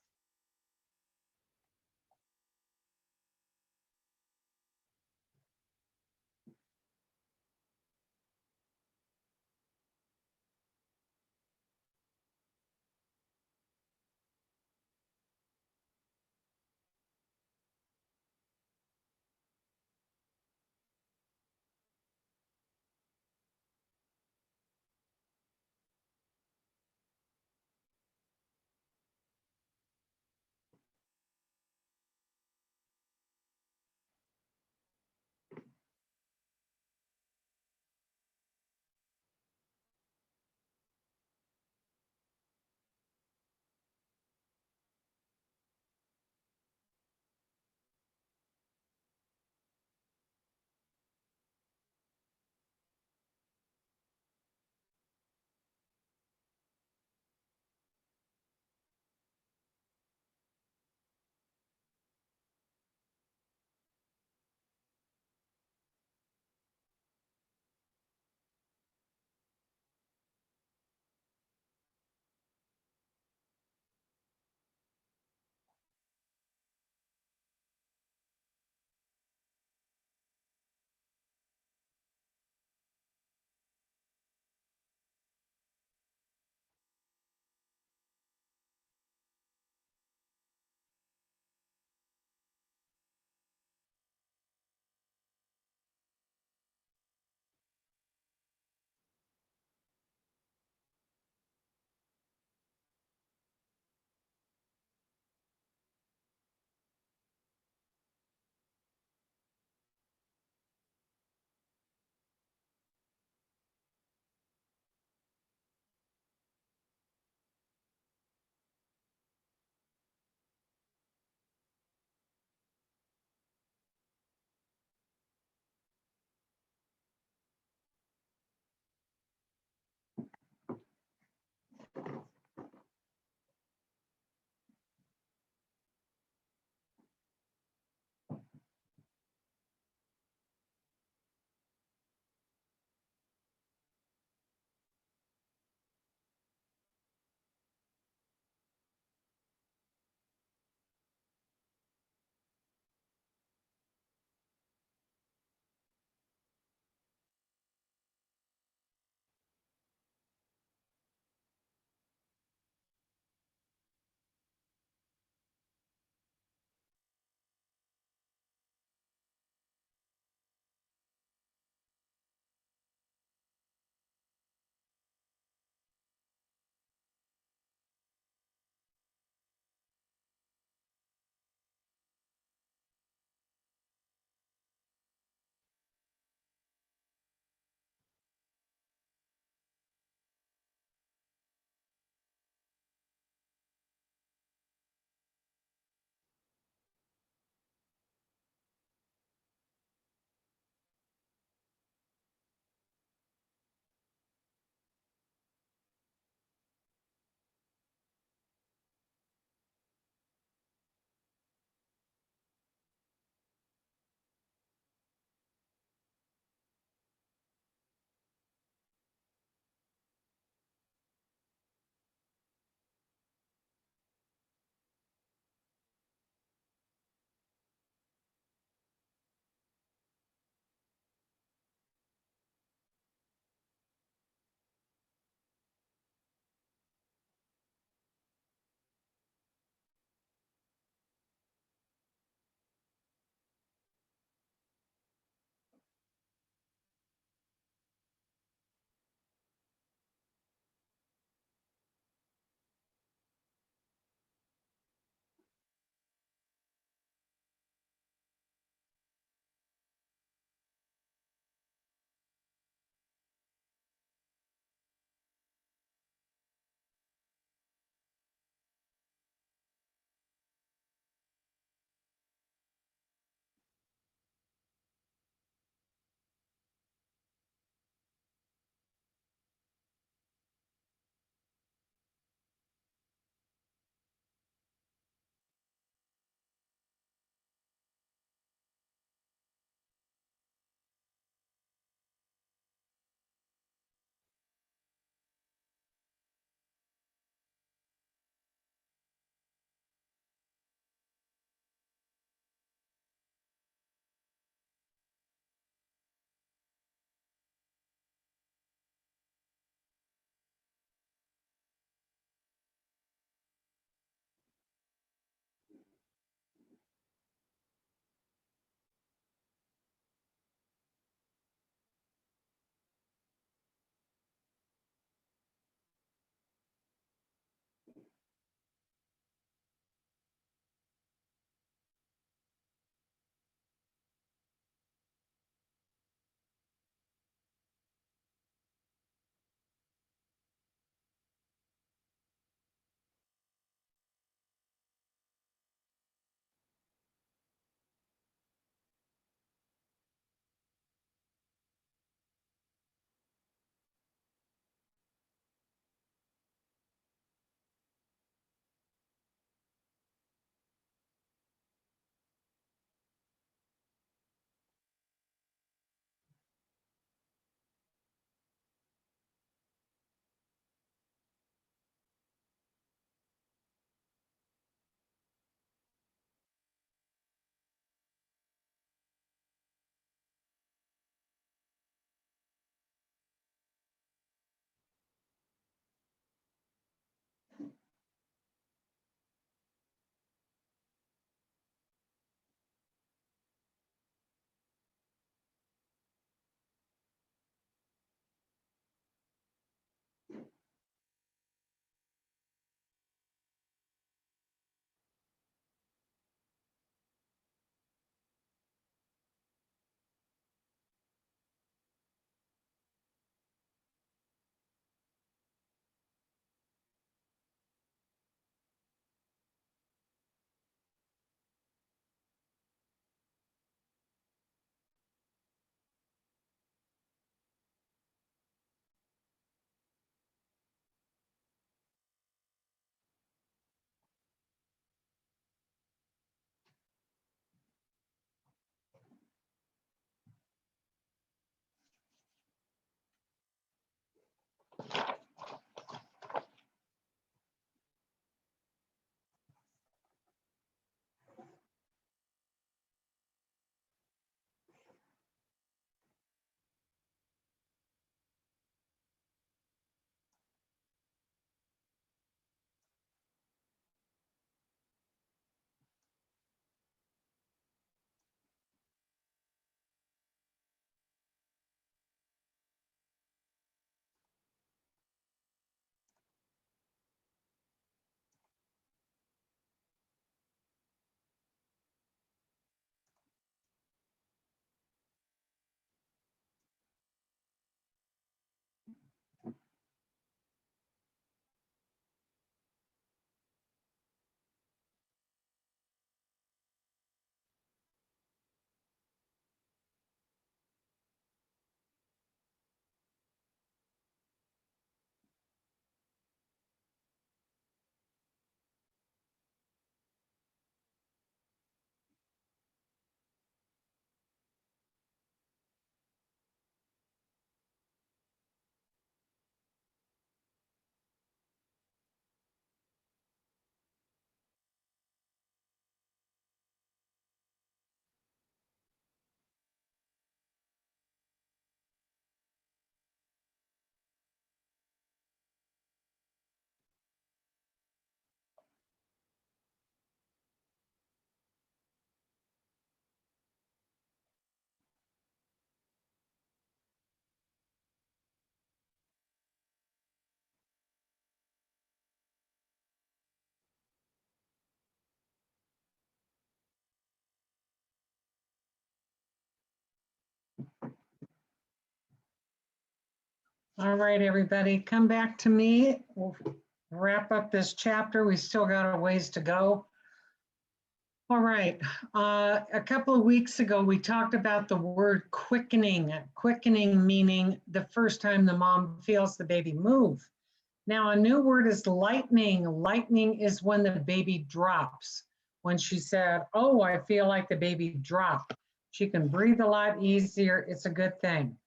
All right, everybody, come back to me. We'll wrap up this chapter. We still got a ways to go. All right, a couple of weeks ago, we talked about the word quickening. Quickening meaning the first time the mom feels the baby move. Now, a new word is lightning. Lightning is when the baby drops. When she said, oh, I feel like the baby dropped. She can breathe a lot easier. It's a good thing.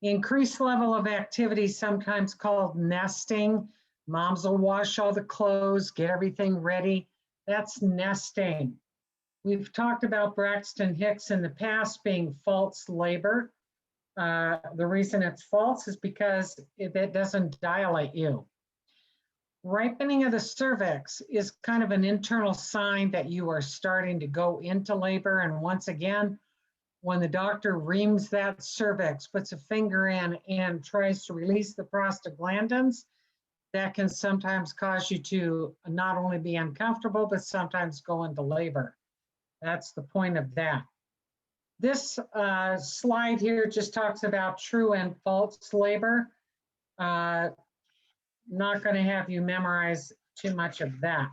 Increased level of activity, sometimes called nesting. Moms will wash all the clothes, get everything ready. That's nesting. We've talked about Braxton Hicks in the past being false labor. The reason it's false is because it doesn't dilate you. Ripening of the cervix is kind of an internal sign that you are starting to go into labor. And once again, when the doctor reams that cervix, puts a finger in and tries to release the prostaglandins, that can sometimes cause you to not only be uncomfortable, but sometimes go into labor. That's the point of that. This slide here just talks about true and false labor. Not going to have you memorize too much of that.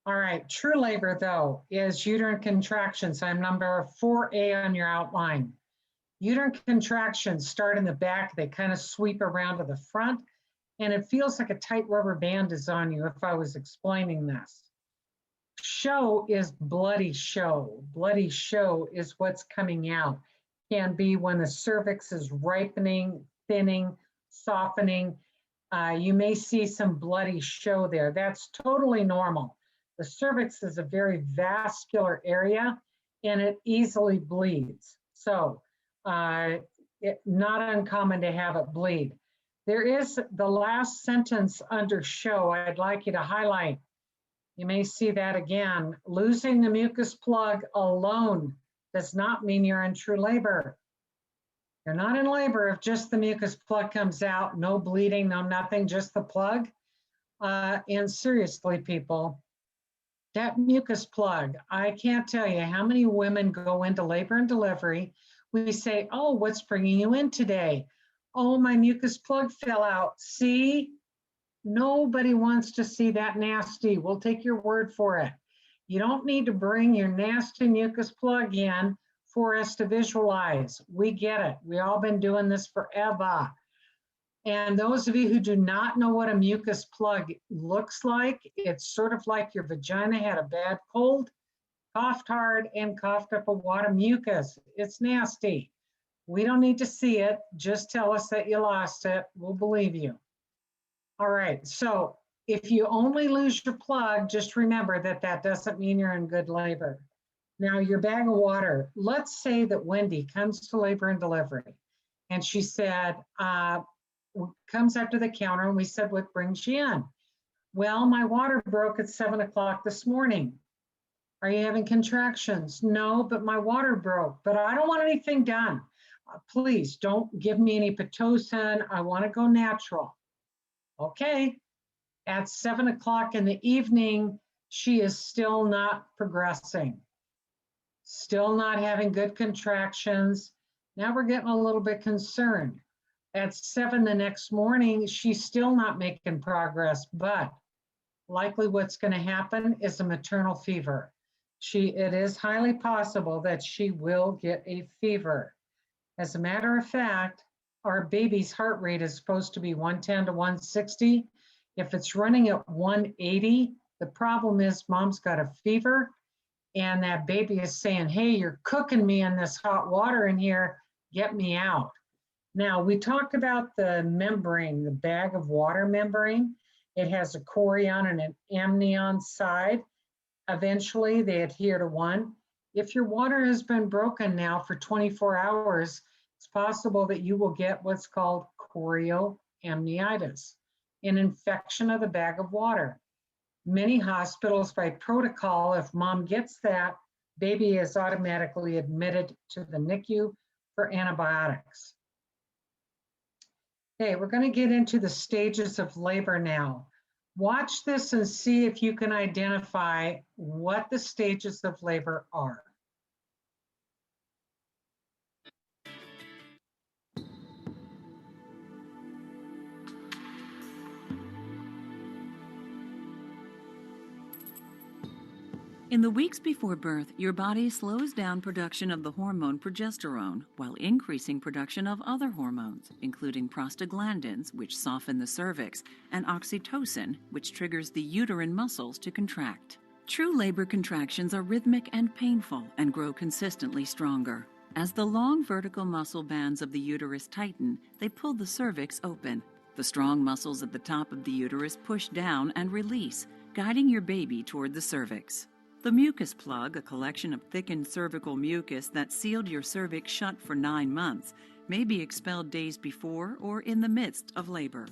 All right, true labor though is uterine contractions. I'm number 4A on your outline. Uterine contractions start in the back. They kind of sweep around to the front, and it feels like a tight rubber band is on you if I was explaining this. Show is bloody show. Bloody show is what's coming out. Can be when the cervix is ripening, thinning, softening. You may see some bloody show there. That's totally normal. The cervix is a very vascular area and it easily bleeds. So it's not uncommon to have it bleed. There is the last sentence under show I'd like you to highlight. You may see that again. Losing the mucus plug alone does not mean you're in true labor. You're not in labor if just the mucus plug comes out, no bleeding, no nothing, just the plug. And seriously, people, that mucus plug, I can't tell you how many women go into labor and delivery. We say, oh, what's bringing you in today? Oh, my mucus plug fell out. See, nobody wants to see that nasty. We'll take your word for it. You don't need to bring your nasty mucus plug in for us to visualize. We get it. We've all been doing this forever. And those of you who do not know what a mucus plug looks like, it's sort of like your vagina had a bad cold, coughed hard, and coughed up a wad of mucus. It's nasty. We don't need to see it. Just tell us that you lost it. We'll believe you. All right. So if you only lose your plug, just remember that that doesn't mean you're in good labor. Now, your bag of water, let's say that Wendy comes to labor and delivery, and she said, comes up to the counter and we said, what brings you in? Well, my water broke at 7 o'clock this morning. Are you having contractions? No, but my water broke, but I don't want anything done. Please don't give me any Pitocin. I want to go natural. Okay. At 7 o'clock in the evening, she is still not progressing, still not having good contractions. Now we're getting a little bit concerned. At 7 the next morning, she's still not making progress, but likely what's going to happen is a maternal fever. It is highly possible that she will get a fever. As a matter of fact, our baby's heart rate is supposed to be 110 to 160. If it's running at 180, the problem is mom's got a fever and that baby is saying, hey, you're cooking me in this hot water in here, get me out. Now, we talked about the membrane, the bag of water membrane. It has a chorion and an amnion side. Eventually, they adhere to one. If your water has been broken now for 24 hours, it's possible that you will get what's called chorioamnitis, an infection of the bag of water. Many hospitals, by protocol, if mom gets that, baby is automatically admitted to the NICU for antibiotics. Okay, we're going to get into the stages of labor now. Watch this and see if you can identify what the stages of labor are. In the weeks before birth, your body slows down production of the hormone progesterone while increasing production of other hormones, including prostaglandins, which soften the cervix, and oxytocin, which triggers the uterine muscles to contract. True labor contractions are rhythmic and painful and grow consistently stronger. As the long vertical muscle bands of the uterus tighten, they pull the cervix open. The strong muscles at the top of the uterus push down and release, guiding your baby toward the cervix. The mucus plug, a collection of thickened cervical mucus that sealed your cervix shut for 9 months, may be expelled days before or in the midst of labor.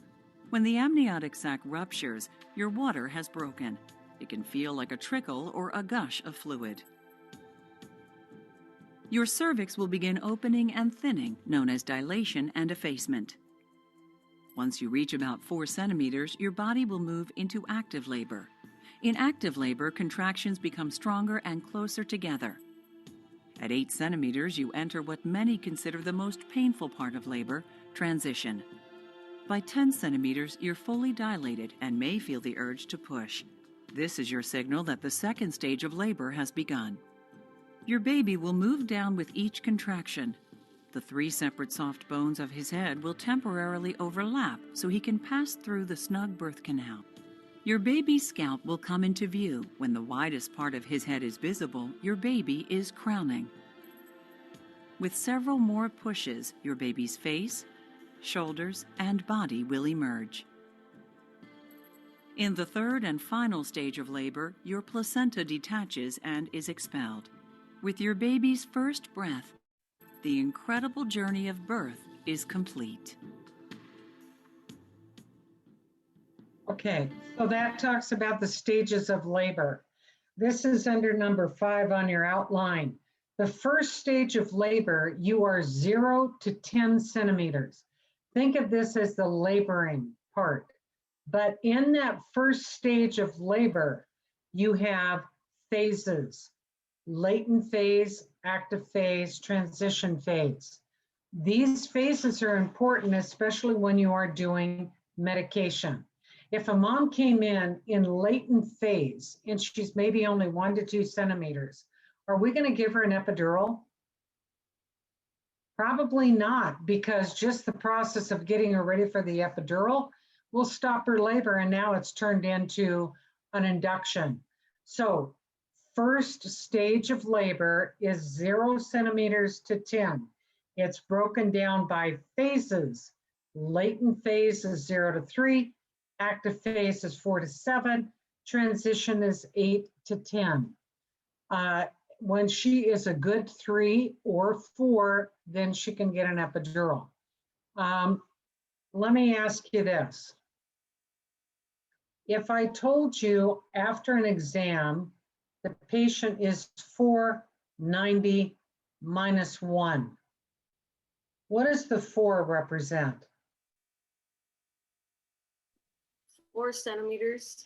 When the amniotic sac ruptures, your water has broken. It can feel like a trickle or a gush of fluid. Your cervix will begin opening and thinning, known as dilation and effacement. Once you reach about 4 centimeters, your body will move into active labor. In active labor, contractions become stronger and closer together. At 8 centimeters, you enter what many consider the most painful part of labor, transition. By 10 centimeters, you're fully dilated and may feel the urge to push. This is your signal that the second stage of labor has begun. Your baby will move down with each contraction. The 3 separate soft bones of his head will temporarily overlap so he can pass through the snug birth canal. Your baby's scalp will come into view. When the widest part of his head is visible, your baby is crowning. With several more pushes, your baby's face, shoulders, and body will emerge. In the third and final stage of labor, your placenta detaches and is expelled. With your baby's first breath, the incredible journey of birth is complete. Okay, so that talks about the stages of labor. This is under number 5 on your outline. The first stage of labor, you are 0 to 10 centimeters. Think of this as the laboring part. But in that first stage of labor, you have phases: latent phase, active phase, transition phase. These phases are important, especially when you are doing medication. If a mom came in latent phase and she's maybe only 1 to 2 centimeters, are we going to give her an epidural? Probably not, because just the process of getting her ready for the epidural will stop her labor, and now it's turned into an induction. So first stage of labor is 0 centimeters to 10. It's broken down by phases. Latent phase is 0 to 3. Active phase is 4 to 7. Transition is 8 to 10. When she is a good 3 or 4, then she can get an epidural. Let me ask you this. If I told you after an exam, the patient is 490 minus 1, what does the 4 represent? 4 centimeters.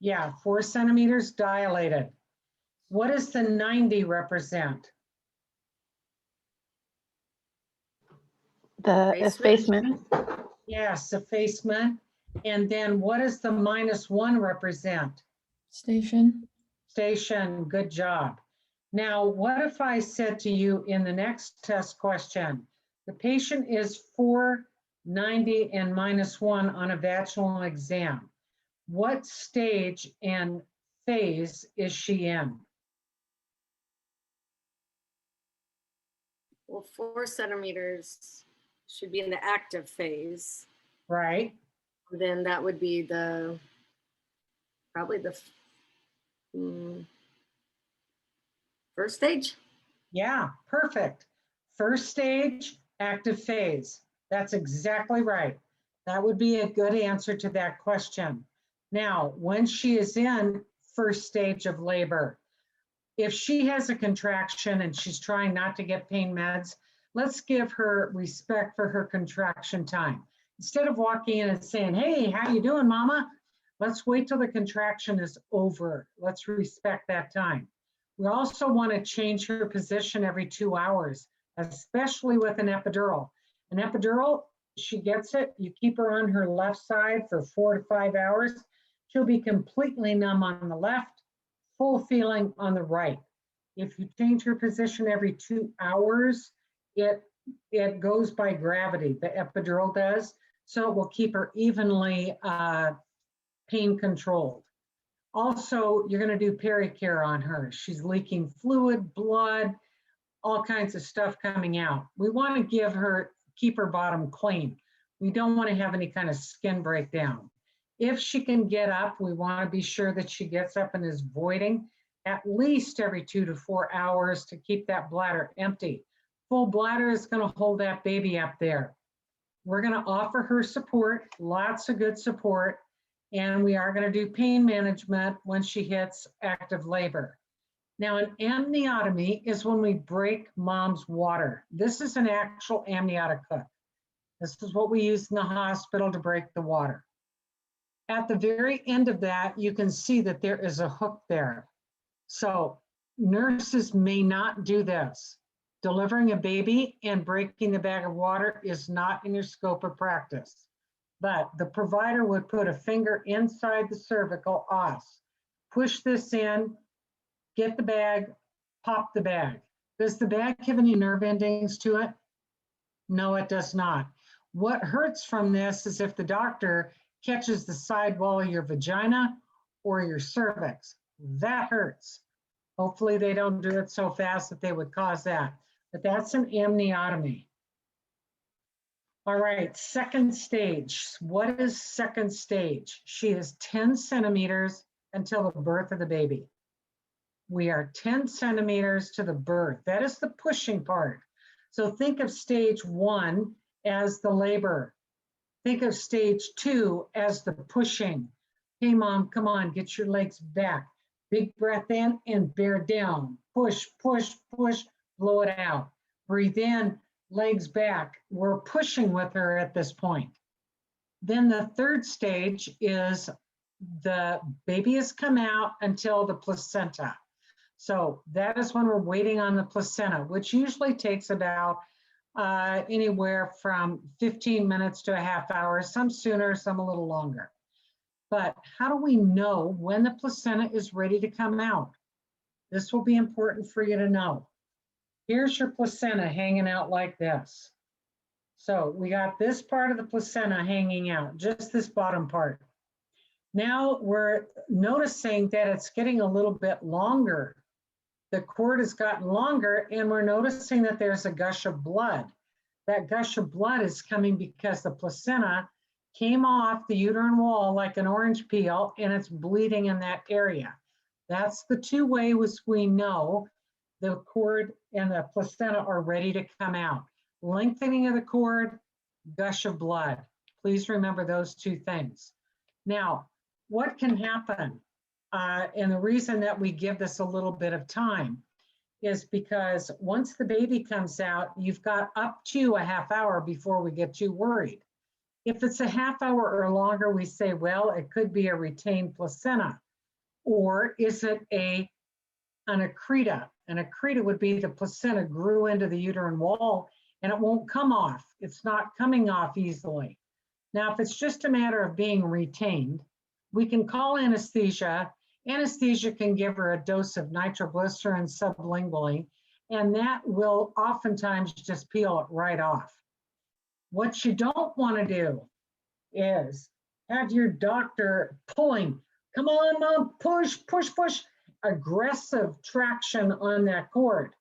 Yeah, 4 centimeters dilated. What does the 90 represent? The effacement. Yes, effacement. And then what does the minus 1 represent? Station. Station, good job. Now, what if I said to you in the next test question, the patient is 490 and minus 1 on a vaginal exam. What stage and phase is she in? Well, 4 centimeters should be in the active phase. Right? Then that would be probably the first stage. Yeah, perfect. First stage, active phase. That's exactly right. That would be a good answer to that question. Now, when she is in first stage of labor, if she has a contraction and she's trying not to get pain meds, let's give her respect for her contraction time. Instead of walking in and saying, hey, how you doing, mama? Let's wait till the contraction is over. Let's respect that time. We also want to change her position every 2 hours, especially with an epidural. An epidural, she gets it, you keep her on her left side for 4 to 5 hours. She'll be completely numb on the left, full feeling on the right. If you change your position every 2 hours, it goes by gravity, the epidural does, so it will keep her evenly pain controlled. Also, you're going to do pericare on her. She's leaking fluid, blood, all kinds of stuff coming out. We want to keep her bottom clean. We don't want to have any kind of skin breakdown. If she can get up, we want to be sure that she gets up and is voiding at least every 2 to 4 hours to keep that bladder empty. Full bladder is going to hold that baby up there. We're going to offer her support, lots of good support, and we are going to do pain management when she hits active labor. Now, an amniotomy is when we break mom's water. This is an actual amniotic hook. This is what we use in the hospital to break the water. At the very end of that, you can see that there is a hook there. So nurses may not do this. Delivering a baby and breaking the bag of water is not in your scope of practice. But the provider would put a finger inside the cervical os, push this in, get the bag, pop the bag. Does the bag have any nerve endings to it? No, it does not. What hurts from this is if the doctor catches the side wall of your vagina or your cervix. That hurts. Hopefully they don't do it so fast that they would cause that. But that's an amniotomy. All right, second stage. What is second stage? She is 10 centimeters until the birth of the baby. We are 10 centimeters to the birth. That is the pushing part. So think of stage 1 as the labor. Think of stage 2 as the pushing. Hey, mom, come on, get your legs back. Big breath in and bear down. Push, push, push, blow it out. Breathe in, legs back. We're pushing with her at this point. Then the third stage is the baby has come out until the placenta. So that is when we're waiting on the placenta, which usually takes about anywhere from 15 minutes to a half hour, some sooner, some a little longer. But how do we know when the placenta is ready to come out? This will be important for you to know. Here's your placenta hanging out like this. So we got this part of the placenta hanging out, just this bottom part. Now we're noticing that it's getting a little bit longer. The cord has gotten longer and we're noticing that there's a gush of blood. That gush of blood is coming because the placenta came off the uterine wall like an orange peel and it's bleeding in that area. That's the two ways we know the cord and the placenta are ready to come out. Lengthening of the cord, gush of blood. Please remember those two things. Now, what can happen? And the reason that we give this a little bit of time is because once the baby comes out, you've got up to a half hour before we get too worried. If it's a half hour or longer, we say, well, it could be a retained placenta. Or is it an accreta? An accreta would be the placenta grew into the uterine wall and it won't come off. It's not coming off easily. Now, if it's just a matter of being retained, we can call anesthesia. Anesthesia can give her a dose of nitroglycerin sublingually, and that will oftentimes just peel it right off. What you don't want to do is have your doctor pulling. Come on, mom, push, push, push. Aggressive traction on that cord.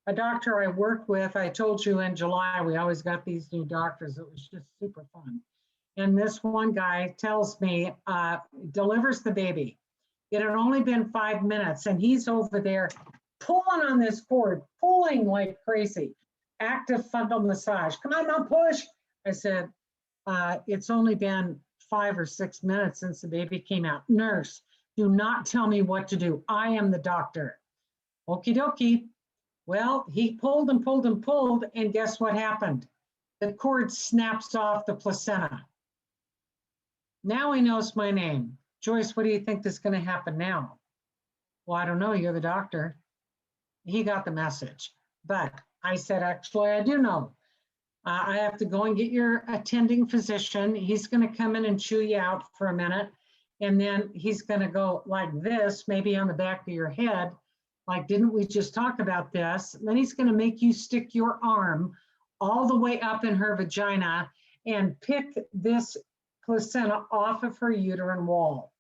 A doctor I work with, I told you in July, we always got these new doctors. It was just super fun. And this one guy tells me, delivers the baby. It had only been 5 minutes and he's over there pulling on this cord, pulling like crazy. Active fundal massage. Come on, mom, push. I said, it's only been 5 or 6 minutes since the baby came out. Nurse, do not tell me what to do. I am the doctor. Okie dokie. Well, he pulled and pulled and pulled, and guess what happened? The cord snaps off the placenta. Now he knows my name. Joyce, what do you think is going to happen now? Well, I don't know. You're the doctor. He got the message. But I said, actually, I do know. I have to go and get your attending physician. He's going to come in and chew you out for a minute. And then he's going to go like this, maybe on the back of your head. Like, didn't we just talk about this? And then he's going to make you stick your arm all the way up in her vagina and pick this placenta off of her uterine wall.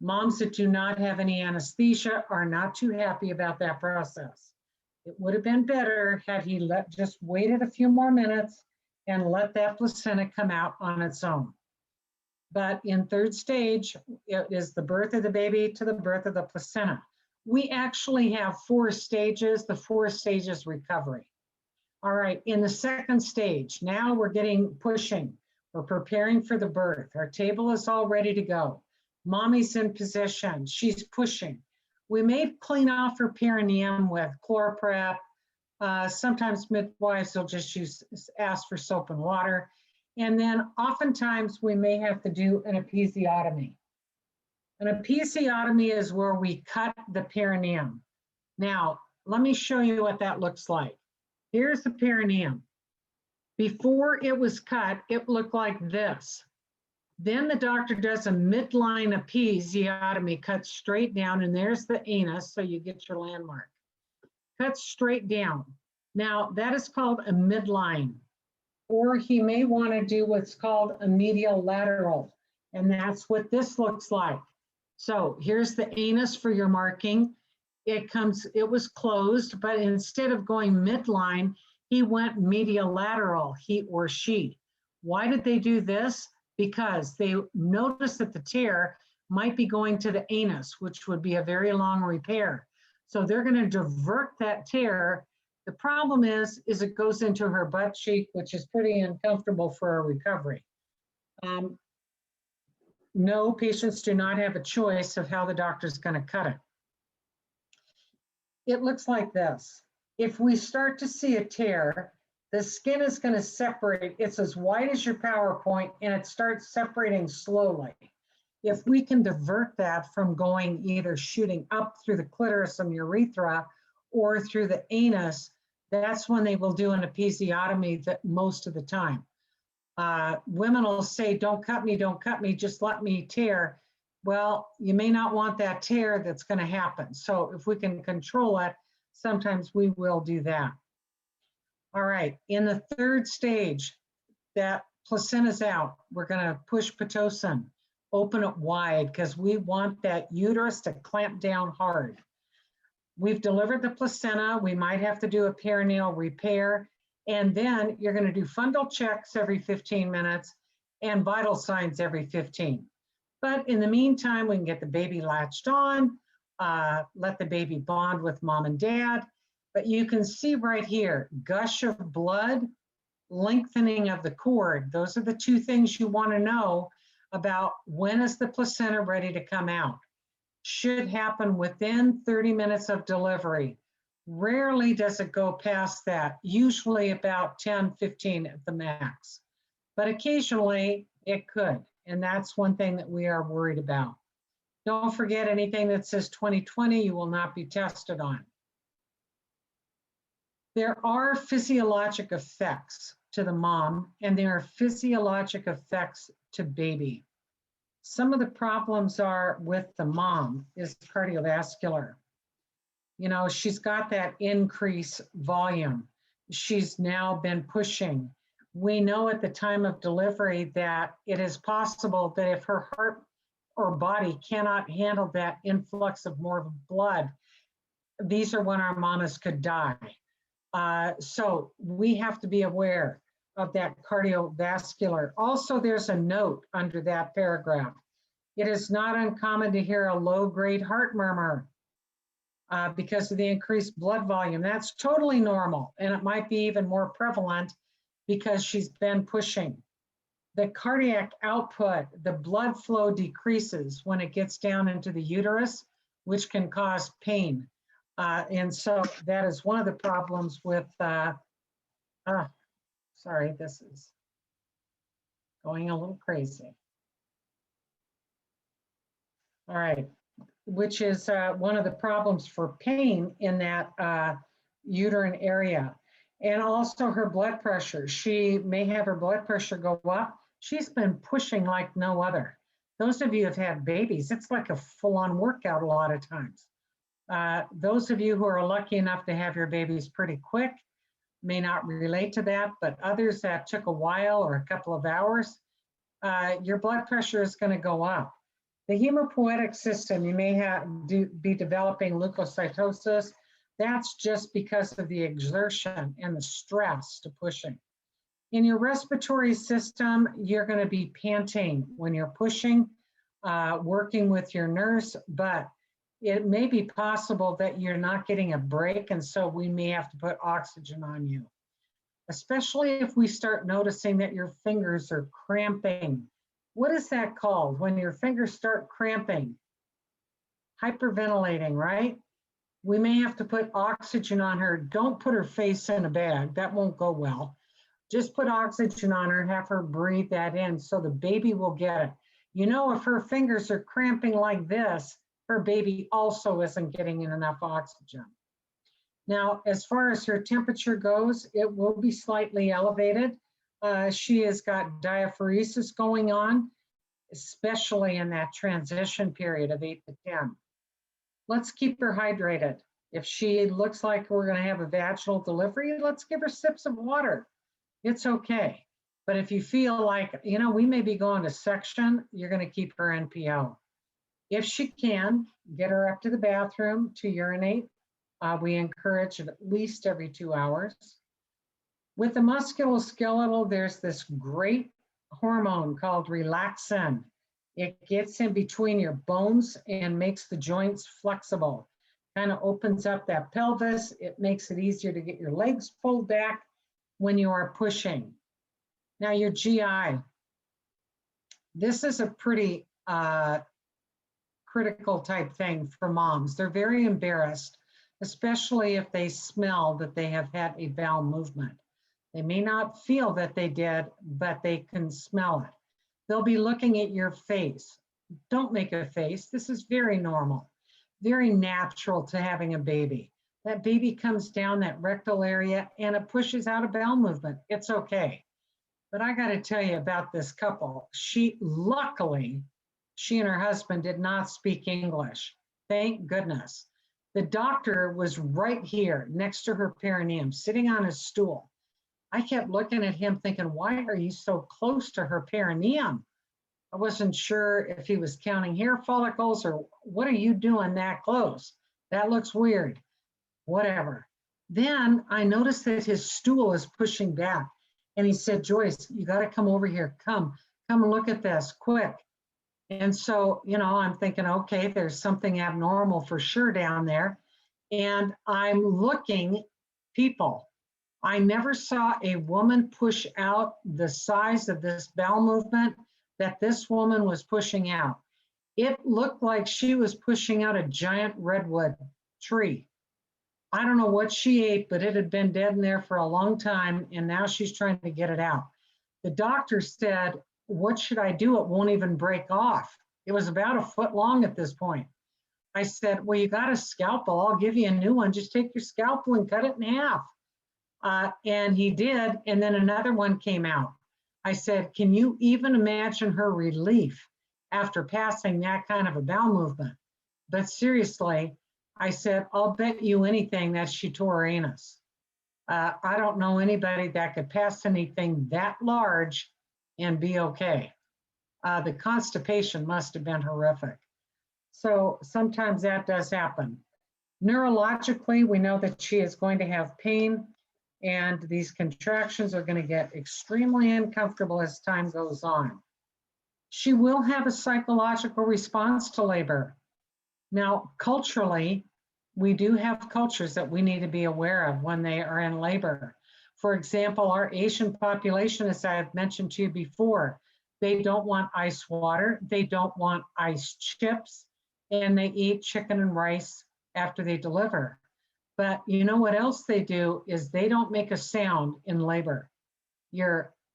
Moms that do not have any anesthesia are not too happy about that process. It would have been better had he just waited a few more minutes and let that placenta come out on its own. But in third stage, it is the birth of the baby to the birth of the placenta. We actually have 4 stages, the 4 stages recovery. All right, in the second stage, now we're pushing. We're preparing for the birth. Our table is all ready to go. Mommy's in position, she's pushing. We may clean off her perineum with ChloraPrep. Sometimes midwives will just ask for soap and water. And then oftentimes we may have to do an episiotomy. An episiotomy is where we cut the perineum. Now, let me show you what that looks like. Here's the perineum. Before it was cut, it looked like this. Then the doctor does a midline episiotomy, cuts straight down, and there's the anus, so you get your landmark. Cuts straight down. Now, that is called a midline. Or he may want to do what's called a medial lateral, and that's what this looks like. So here's the anus for your marking. It was closed, but instead of going midline, he went medial lateral, he or she. Why did they do this? Because they noticed that the tear might be going to the anus, which would be a very long repair. So they're going to divert that tear. The problem is it goes into her butt cheek, which is pretty uncomfortable for a recovery. No, patients do not have a choice of how the doctor's going to cut it. It looks like this. If we start to see a tear, the skin is going to separate. It's as wide as your PowerPoint, and it starts separating slowly. If we can divert that from going either shooting up through the clitoris and urethra or through the anus, that's when they will do an episiotomy most of the time. Women will say, don't cut me, just let me tear. Well, you may not want that tear that's going to happen. So if we can control it, sometimes we will do that. All right, in the third stage, that placenta's out. We're going to push Pitocin, open it wide, because we want that uterus to clamp down hard. We've delivered the placenta. We might have to do a perineal repair. And then you're going to do fundal checks every 15 minutes and vital signs every 15. But in the meantime, we can get the baby latched on, let the baby bond with mom and dad. But you can see right here, gush of blood, lengthening of the cord. Those are the 2 things you want to know about when is the placenta ready to come out. Should happen within 30 minutes of delivery. Rarely does it go past that, usually about 10, 15 at the max. But occasionally it could, and that's one thing that we are worried about. Don't forget, anything that says 2020, you will not be tested on. There are physiologic effects to the mom, and there are physiologic effects to baby. Some of the problems are with the mom is cardiovascular. You know, she's got that increased volume. She's now been pushing. We know at the time of delivery that it is possible that if her heart or body cannot handle that influx of more blood, these are when our mamas could die. So we have to be aware of that cardiovascular. Also, there's a note under that paragraph. It is not uncommon to hear a low-grade heart murmur because of the increased blood volume. That's totally normal, and it might be even more prevalent because she's been pushing. The cardiac output, the blood flow decreases when it gets down into the uterus, which can cause pain. And so that is one of the problems with, sorry, this is going a little crazy. All right, which is one of the problems for pain in that uterine area. And also her blood pressure. She may have her blood pressure go up. She's been pushing like no other. Those of you who have had babies, it's like a full-on workout a lot of times. Those of you who are lucky enough to have your babies pretty quick may not relate to that, but others that took a while or a couple of hours, your blood pressure is going to go up. The hemopoietic system, you may be developing leukocytosis. That's just because of the exertion and the stress to pushing. In your respiratory system, you're going to be panting when you're pushing, working with your nurse, but it may be possible that you're not getting a break, and so we may have to put oxygen on you, especially if we start noticing that your fingers are cramping. What is that called when your fingers start cramping? Hyperventilating, right? We may have to put oxygen on her. Don't put her face in a bag. That won't go well. Just put oxygen on her, have her breathe that in so the baby will get it. You know, if her fingers are cramping like this, her baby also isn't getting in enough oxygen. Now, as far as her temperature goes, it will be slightly elevated. She has got diaphoresis going on, especially in that transition period of 8 to 10. Let's keep her hydrated. If she looks like we're going to have a vaginal delivery, let's give her sips of water. It's okay. But if you feel like, you know, we may be going to section, you're going to keep her NPO. If she can, get her up to the bathroom to urinate. We encourage it at least every 2 hours. With the musculoskeletal, there's this great hormone called relaxin. It gets in between your bones and makes the joints flexible. Kind of opens up that pelvis. It makes it easier to get your legs pulled back when you are pushing. Now your GI. This is a pretty critical type thing for moms. They're very embarrassed, especially if they smell that they have had a bowel movement. They may not feel that they did, but they can smell it. They'll be looking at your face. Don't make a face. This is very normal, very natural to having a baby. That baby comes down that rectal area and it pushes out a bowel movement. It's okay. But I got to tell you about this couple. Luckily, she and her husband did not speak English. Thank goodness. The doctor was right here next to her perineum, sitting on a stool. I kept looking at him thinking, why are you so close to her perineum? I wasn't sure if he was counting hair follicles or what are you doing that close? That looks weird. Whatever. Then I noticed that his stool is pushing back. And he said, Joyce, you got to come over here. Come and look at this quick. And so, you know, I'm thinking, okay, there's something abnormal for sure down there. And I'm looking, people, I never saw a woman push out the size of this bowel movement that this woman was pushing out. It looked like she was pushing out a giant redwood tree. I don't know what she ate, but it had been dead in there for a long time, and now she's trying to get it out. The doctor said, what should I do? It won't even break off. It was about 1 foot long at this point. I said, well, you got a scalpel. I'll give you a new one. Just take your scalpel and cut it in half. And he did, and then another one came out. I said, can you even imagine her relief after passing that kind of a bowel movement? But seriously, I said, I'll bet you anything that she tore her anus. I don't know anybody that could pass anything that large and be okay. The constipation must have been horrific. So sometimes that does happen. Neurologically, we know that she is going to have pain, and these contractions are going to get extremely uncomfortable as time goes on. She will have a psychological response to labor. Now, culturally, we do have cultures that we need to be aware of when they are in labor. For example, our Asian population, as I have mentioned to you before, they don't want ice water, they don't want ice chips, and they eat chicken and rice after they deliver. But you know what else they do is they don't make a sound in labor.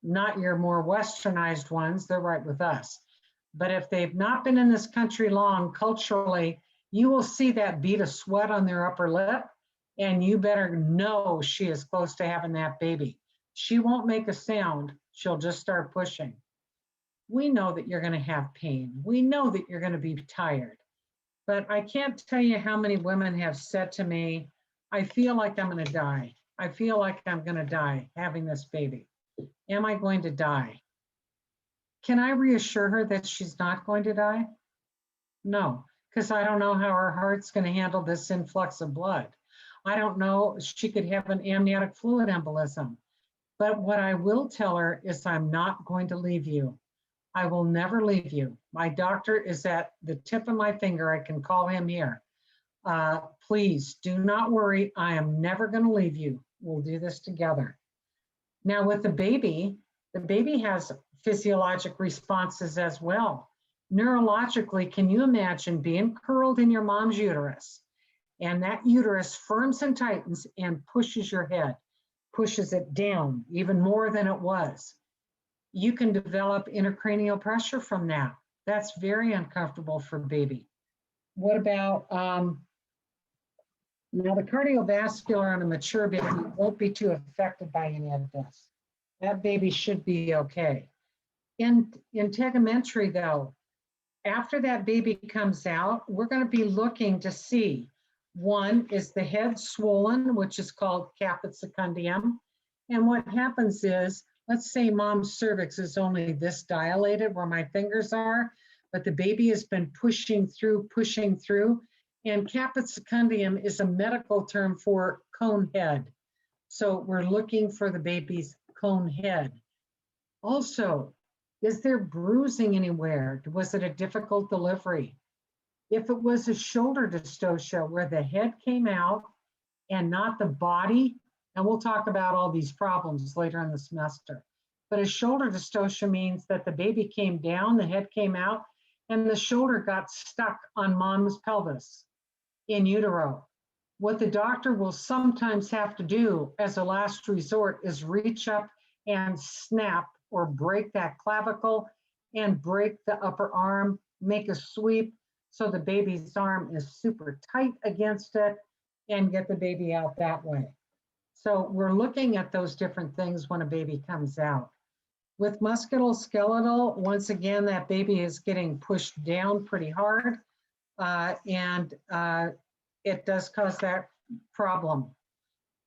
Not your more westernized ones, they're right with us. But if they've not been in this country long, culturally, you will see that bead of sweat on their upper lip, and you better know she is close to having that baby. She won't make a sound, she'll just start pushing. We know that you're going to have pain. We know that you're going to be tired. But I can't tell you how many women have said to me, I feel like I'm going to die. I feel like I'm going to die having this baby. Am I going to die? Can I reassure her that she's not going to die? No, because I don't know how her heart's going to handle this influx of blood. I don't know, she could have an amniotic fluid embolism. But what I will tell her is I'm not going to leave you. I will never leave you. My doctor is at the tip of my finger. I can call him here. Please do not worry. I am never going to leave you. We'll do this together. Now with the baby has physiologic responses as well. Neurologically, can you imagine being curled in your mom's uterus and that uterus firms and tightens and pushes your head, pushes it down even more than it was? You can develop intracranial pressure from that. That's very uncomfortable for baby. What about, now the cardiovascular on a mature baby won't be too affected by any of this. That baby should be okay. In tegumentary though, after that baby comes out, we're going to be looking to see, one, is the head swollen, which is called caput secundium. And what happens is, let's say mom's cervix is only this dilated where my fingers are, but the baby has been pushing through. And caput secundium is a medical term for cone head. So we're looking for the baby's cone head. Also, is there bruising anywhere? Was it a difficult delivery? If it was a shoulder dystocia where the head came out and not the body, and we'll talk about all these problems later in the semester, but a shoulder dystocia means that the baby came down, the head came out, and the shoulder got stuck on mom's pelvis in utero. What the doctor will sometimes have to do as a last resort is reach up and snap or break that clavicle and break the upper arm, make a sweep so the baby's arm is super tight against it and get the baby out that way. So we're looking at those different things when a baby comes out. With musculoskeletal, once again, that baby is getting pushed down pretty hard and it does cause that problem,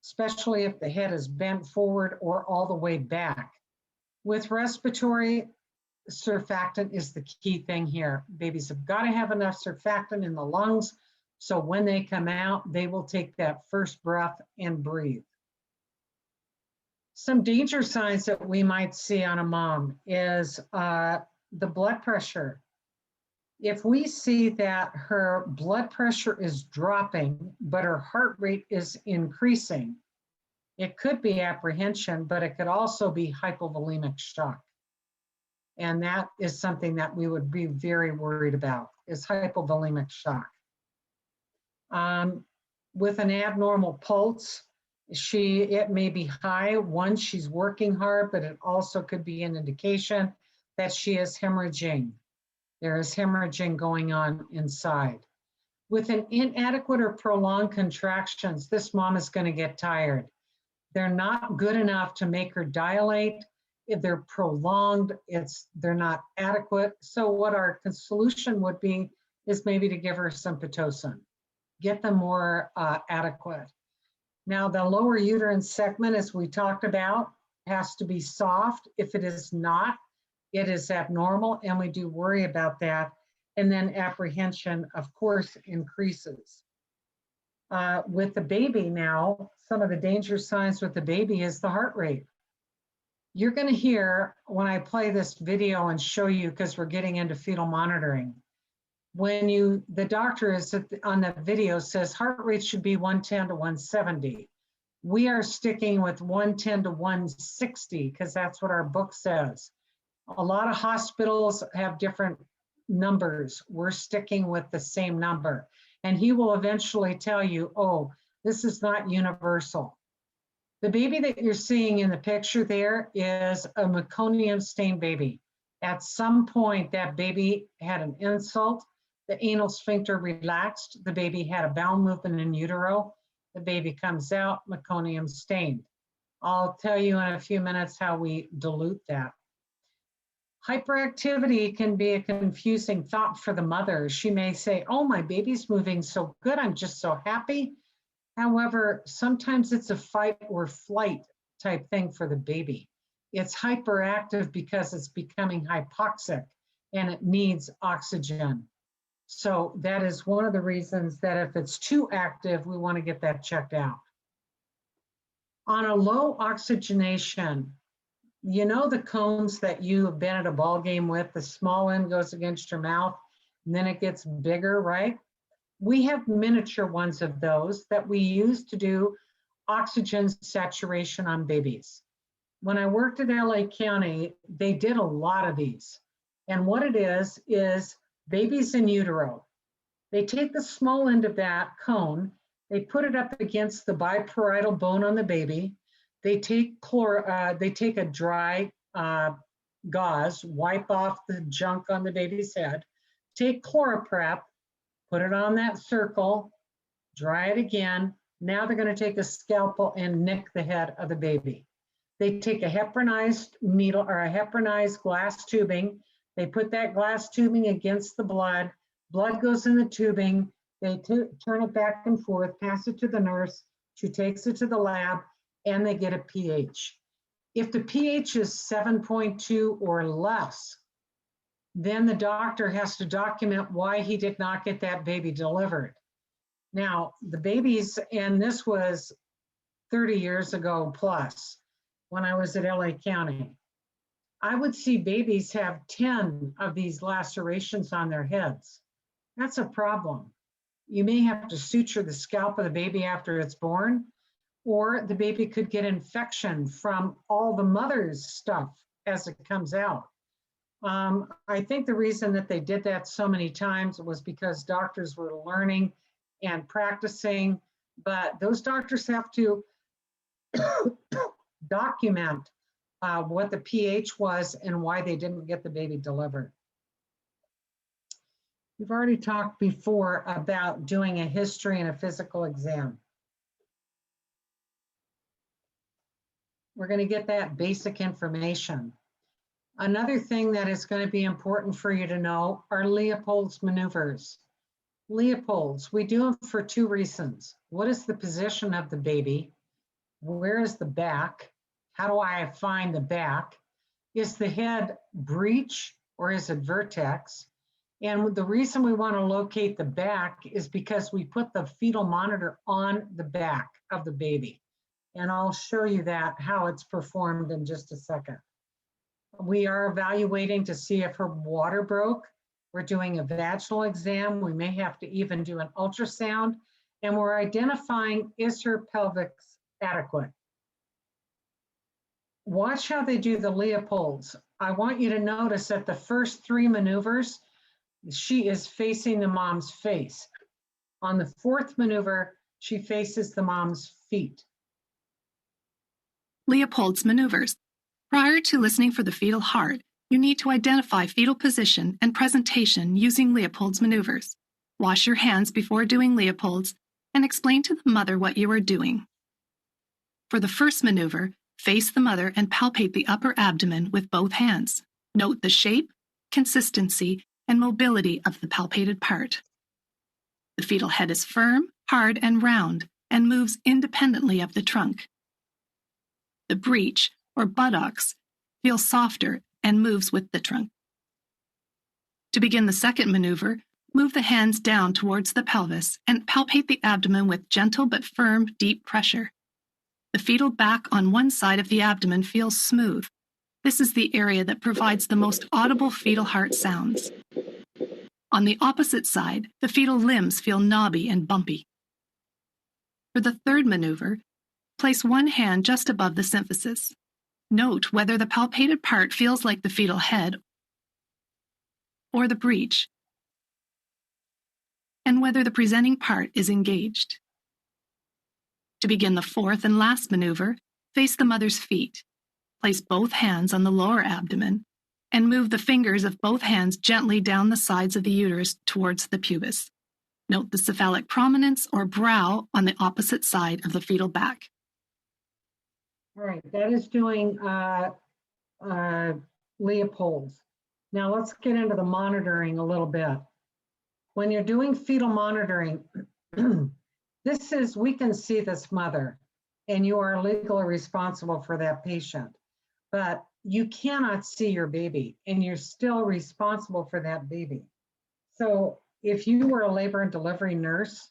especially if the head is bent forward or all the way back. With respiratory, surfactant is the key thing here. Babies have got to have enough surfactant in the lungs so when they come out, they will take that first breath and breathe. Some danger signs that we might see on a mom is the blood pressure. If we see that her blood pressure is dropping, but her heart rate is increasing, it could be apprehension, but it could also be hypovolemic shock. And that is something that we would be very worried about, is hypovolemic shock. With an abnormal pulse, it may be high. One, she's working hard, but it also could be an indication that she is hemorrhaging. There is hemorrhaging going on inside. With an inadequate or prolonged contractions, this mom is going to get tired. They're not good enough to make her dilate. If they're prolonged, they're not adequate. So what our solution would be is maybe to give her some Pitocin, get them more adequate. Now the lower uterine segment, as we talked about, has to be soft. If it is not, it is abnormal, and we do worry about that. And then apprehension, of course, increases. With the baby now, some of the danger signs with the baby is the heart rate. You're going to hear when I play this video and show you, because we're getting into fetal monitoring, when the doctor is on the video says heart rate should be 110 to 170. We are sticking with 110 to 160 because that's what our book says. A lot of hospitals have different numbers. We're sticking with the same number. And he will eventually tell you, oh, this is not universal. The baby that you're seeing in the picture there is a meconium stained baby. At some point, that baby had an insult. The anal sphincter relaxed. The baby had a bowel movement in utero. The baby comes out meconium stained. I'll tell you in a few minutes how we dilute that. Hyperactivity can be a confusing thought for the mother. She may say, oh, my baby's moving so good, I'm just so happy. However, sometimes it's a fight or flight type thing for the baby. It's hyperactive because it's becoming hypoxic and it needs oxygen. So that is one of the reasons that if it's too active, we want to get that checked out. On a low oxygenation, you know the cones that you have been at a ball game with, the small end goes against your mouth and then it gets bigger, right? We have miniature ones of those that we use to do oxygen saturation on babies. When I worked at LA County, they did a lot of these. And what it is babies in utero. They take the small end of that cone, they put it up against the biparietal bone on the baby. They take a dry gauze, wipe off the junk on the baby's head, take ChloraPrep, put it on that circle, dry it again. Now they're going to take a scalpel and nick the head of the baby. They take a heparinized needle or a heparinized glass tubing. They put that glass tubing against the blood. Blood goes in the tubing. They turn it back and forth, pass it to the nurse. She takes it to the lab and they get a pH. If the pH is 7.2 or less, then the doctor has to document why he did not get that baby delivered. Now, the babies, and this was 30 years ago plus, when I was at LA County, I would see babies have 10 of these lacerations on their heads. That's a problem. You may have to suture the scalp of the baby after it's born, or the baby could get infection from all the mother's stuff as it comes out. I think the reason that they did that so many times was because doctors were learning and practicing, but those doctors have to document what the pH was and why they didn't get the baby delivered. We've already talked before about doing a history and a physical exam. We're going to get that basic information. Another thing that is going to be important for you to know are Leopold's maneuvers. Leopold's, we do them for two reasons. What is the position of the baby? Where is the back? How do I find the back? Is the head breech or is it vertex? And the reason we want to locate the back is because we put the fetal monitor on the back of the baby. And I'll show you that, how it's performed in just a second. We are evaluating to see if her water broke. We're doing a vaginal exam. We may have to even do an ultrasound. And we're identifying, is her pelvis adequate? Watch how they do the Leopold's. I want you to notice that the first three maneuvers, she is facing the mom's face. On the fourth maneuver, she faces the mom's feet. Leopold's maneuvers. Prior to listening for the fetal heart, you need to identify fetal position and presentation using Leopold's maneuvers. Wash your hands before doing Leopold's and explain to the mother what you are doing. For the first maneuver, face the mother and palpate the upper abdomen with both hands. Note the shape, consistency, and mobility of the palpated part. The fetal head is firm, hard, and round, and moves independently of the trunk. The breech, or buttocks, feels softer and moves with the trunk. To begin the second maneuver, move the hands down towards the pelvis and palpate the abdomen with gentle but firm, deep pressure. The fetal back on one side of the abdomen feels smooth. This is the area that provides the most audible fetal heart sounds. On the opposite side, the fetal limbs feel knobby and bumpy. For the third maneuver, place one hand just above the symphysis. Note whether the palpated part feels like the fetal head or the breech, and whether the presenting part is engaged. To begin the fourth and last maneuver, face the mother's feet. Place both hands on the lower abdomen and move the fingers of both hands gently down the sides of the uterus towards the pubis. Note the cephalic prominence or brow on the opposite side of the fetal back. All right, that is doing Leopold's. Now let's get into the monitoring a little bit. When you're doing fetal monitoring, we can see this mother and you are legally responsible for that patient, but you cannot see your baby and you're still responsible for that baby. So if you were a labor and delivery nurse,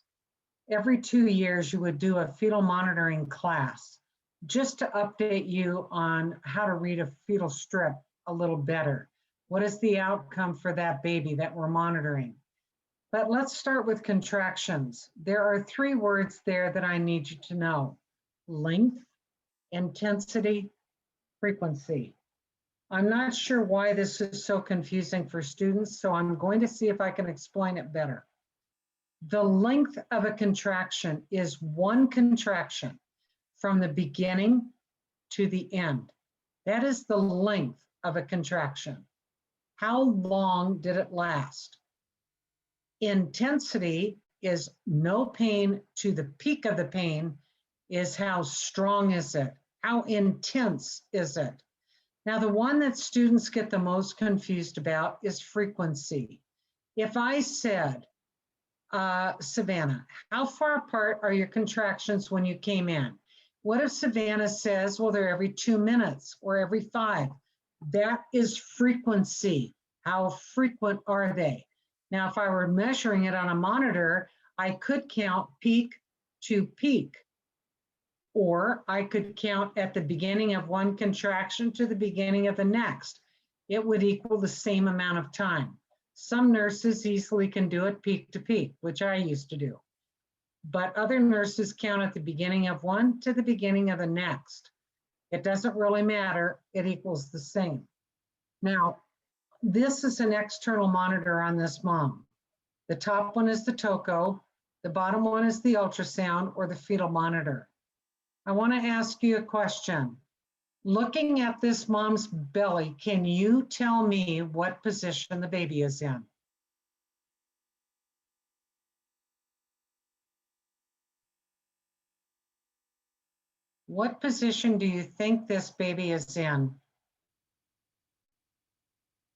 every 2 years you would do a fetal monitoring class just to update you on how to read a fetal strip a little better. What is the outcome for that baby that we're monitoring? But let's start with contractions. There are 3 words there that I need you to know: length, intensity, frequency. I'm not sure why this is so confusing for students, so I'm going to see if I can explain it better. The length of a contraction is one contraction from the beginning to the end. That is the length of a contraction. How long did it last? Intensity is no pain to the peak of the pain, is how strong is it? How intense is it? Now, the one that students get the most confused about is frequency. If I said, Savannah, how far apart are your contractions when you came in? What if Savannah says, well, they're every 2 minutes or every 5? That is frequency. How frequent are they? Now, if I were measuring it on a monitor, I could count peak to peak, or I could count at the beginning of one contraction to the beginning of the next. It would equal the same amount of time. Some nurses easily can do it peak to peak, which I used to do. But other nurses count at the beginning of one to the beginning of the next. It doesn't really matter, it equals the same. Now, this is an external monitor on this mom. The top one is the TOCO, the bottom one is the ultrasound or the fetal monitor. I want to ask you a question. Looking at this mom's belly, can you tell me what position the baby is in? What position do you think this baby is in?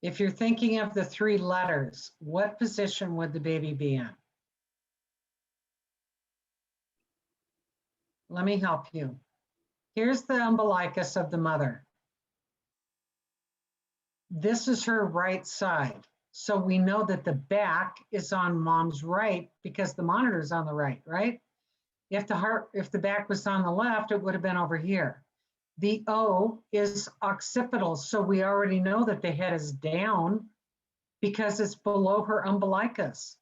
If you're thinking of the 3 letters, what position would the baby be in? Let me help you. Here's the umbilicus of the mother. This is her right side. So we know that the back is on mom's right because the monitor is on the right, right? If the back was on the left, it would have been over here. The O is occipital, so we already know that the head is down because it's below her umbilicus.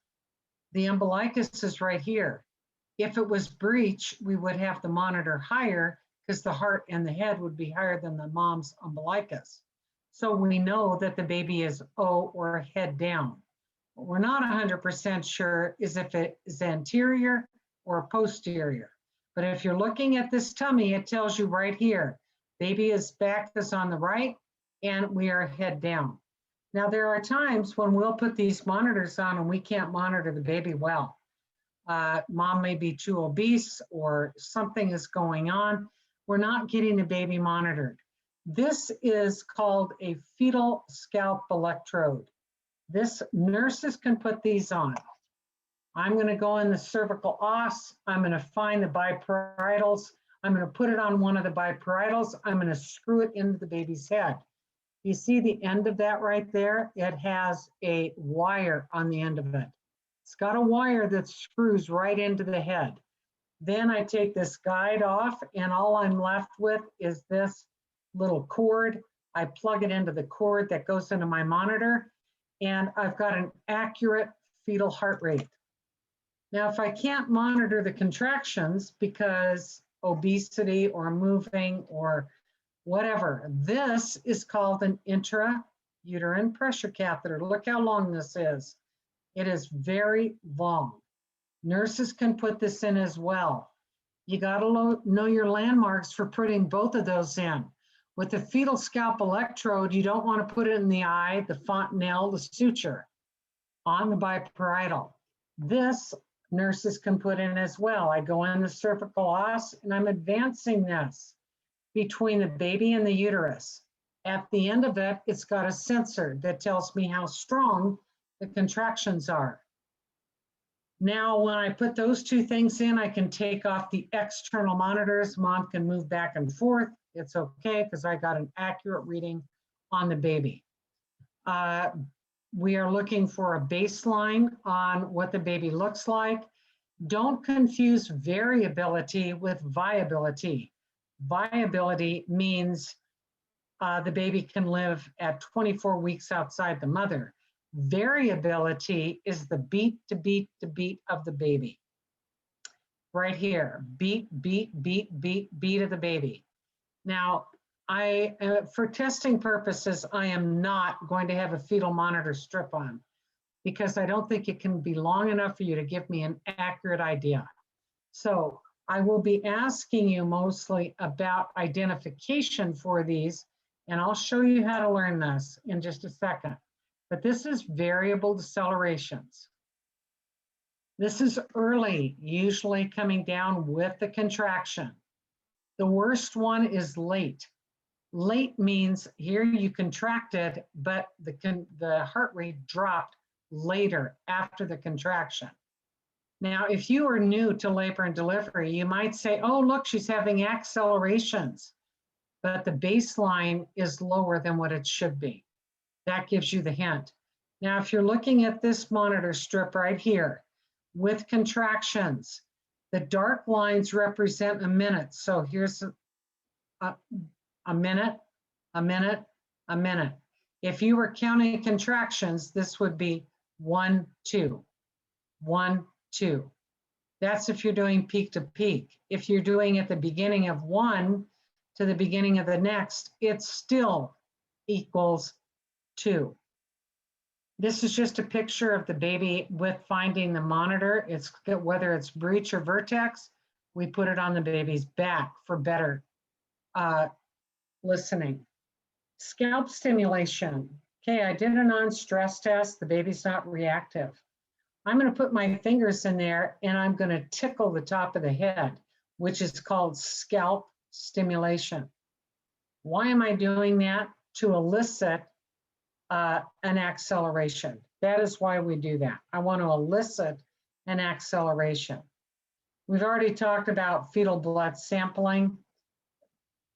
The umbilicus is right here. If it was breech, we would have the monitor higher because the heart and the head would be higher than the mom's umbilicus. So we know that the baby is O or head down. What we're not 100% sure is if it is anterior or posterior. But if you're looking at this tummy, it tells you right here, baby's back is on the right and we are head down. Now there are times when we'll put these monitors on and we can't monitor the baby well. Mom may be too obese or something is going on. We're not getting the baby monitored. This is called a fetal scalp electrode. Nurses can put these on. I'm going to go in the cervical os. I'm going to find the biparietals. I'm going to put it on one of the biparietals. I'm going to screw it into the baby's head. You see the end of that right there? It has a wire on the end of it. It's got a wire that screws right into the head. Then I take this guide off and all I'm left with is this little cord. I plug it into the cord that goes into my monitor and I've got an accurate fetal heart rate. Now, if I can't monitor the contractions because obesity or moving or whatever, this is called an intrauterine pressure catheter. Look how long this is. It is very long. Nurses can put this in as well. You got to know your landmarks for putting both of those in. With the fetal scalp electrode, you don't want to put it in the eye, the fontanelle, the suture, on the biparietal. This nurses can put in as well. I go in the cervical os and I'm advancing this between the baby and the uterus. At the end of it, it's got a sensor that tells me how strong the contractions are. Now, when I put those two things in, I can take off the external monitors. Mom can move back and forth. It's okay because I got an accurate reading on the baby. We are looking for a baseline on what the baby looks like. Don't confuse variability with viability. Viability means the baby can live at 24 weeks outside the mother. Variability is the beat to beat to beat of the baby. Right here, beat, beat, beat, beat, beat of the baby. Now, for testing purposes, I am not going to have a fetal monitor strip on because I don't think it can be long enough for you to give me an accurate idea. So I will be asking you mostly about identification for these, and I'll show you how to learn this in just a second. But this is variable decelerations. This is early, usually coming down with the contraction. The worst one is late. Late means here you contracted, but the heart rate dropped later after the contraction. Now, if you are new to labor and delivery, you might say, oh, look, she's having accelerations, but the baseline is lower than what it should be. That gives you the hint. Now, if you're looking at this monitor strip right here with contractions, the dark lines represent a minute. So here's a minute, a minute, a minute. If you were counting contractions, this would be 1, 2, 1, 2. That's if you're doing peak to peak. If you're doing at the beginning of one to the beginning of the next, it still equals 2. This is just a picture of the baby with finding the monitor. It's whether it's breech or vertex, we put it on the baby's back for better listening. Scalp stimulation. Okay, I did a non-stress test. The baby's not reactive. I'm going to put my fingers in there and I'm going to tickle the top of the head, which is called scalp stimulation. Why am I doing that? To elicit an acceleration. That is why we do that. I want to elicit an acceleration. We've already talked about fetal blood sampling.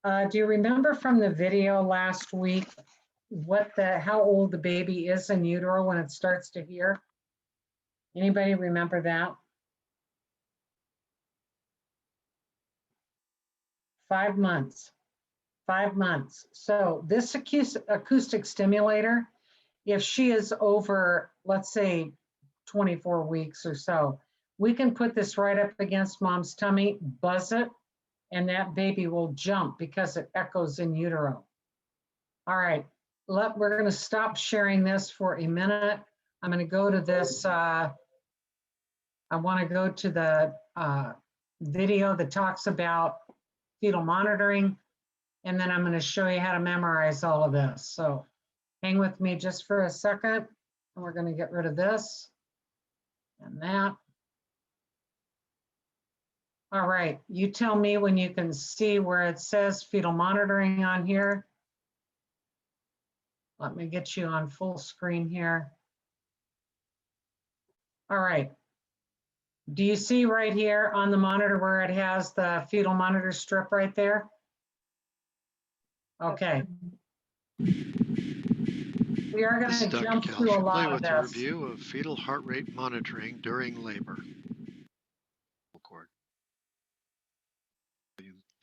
Do you remember from the video last week how old the baby is in utero when it starts to hear? Anybody remember that? 5 months. 5 months. So this acoustic stimulator, if she is over, let's say, 24 weeks or so, we can put this right up against mom's tummy, buzz it, and that baby will jump because it echoes in utero. All right, we're going to stop sharing this for a minute. I'm going to go to this. I want to go to the video that talks about fetal monitoring, and then I'm going to show you how to memorize all of this. So hang with me just for a second, and we're going to get rid of this and that. All right, you tell me when you can see where it says fetal monitoring on here. Let me get you on full screen here. All right. Do you see right here on the monitor where it has the fetal monitor strip right there? Okay. We are going This to is Dr. jump Cal through a Shipley lot of with a this. review of fetal heart rate monitoring during labor.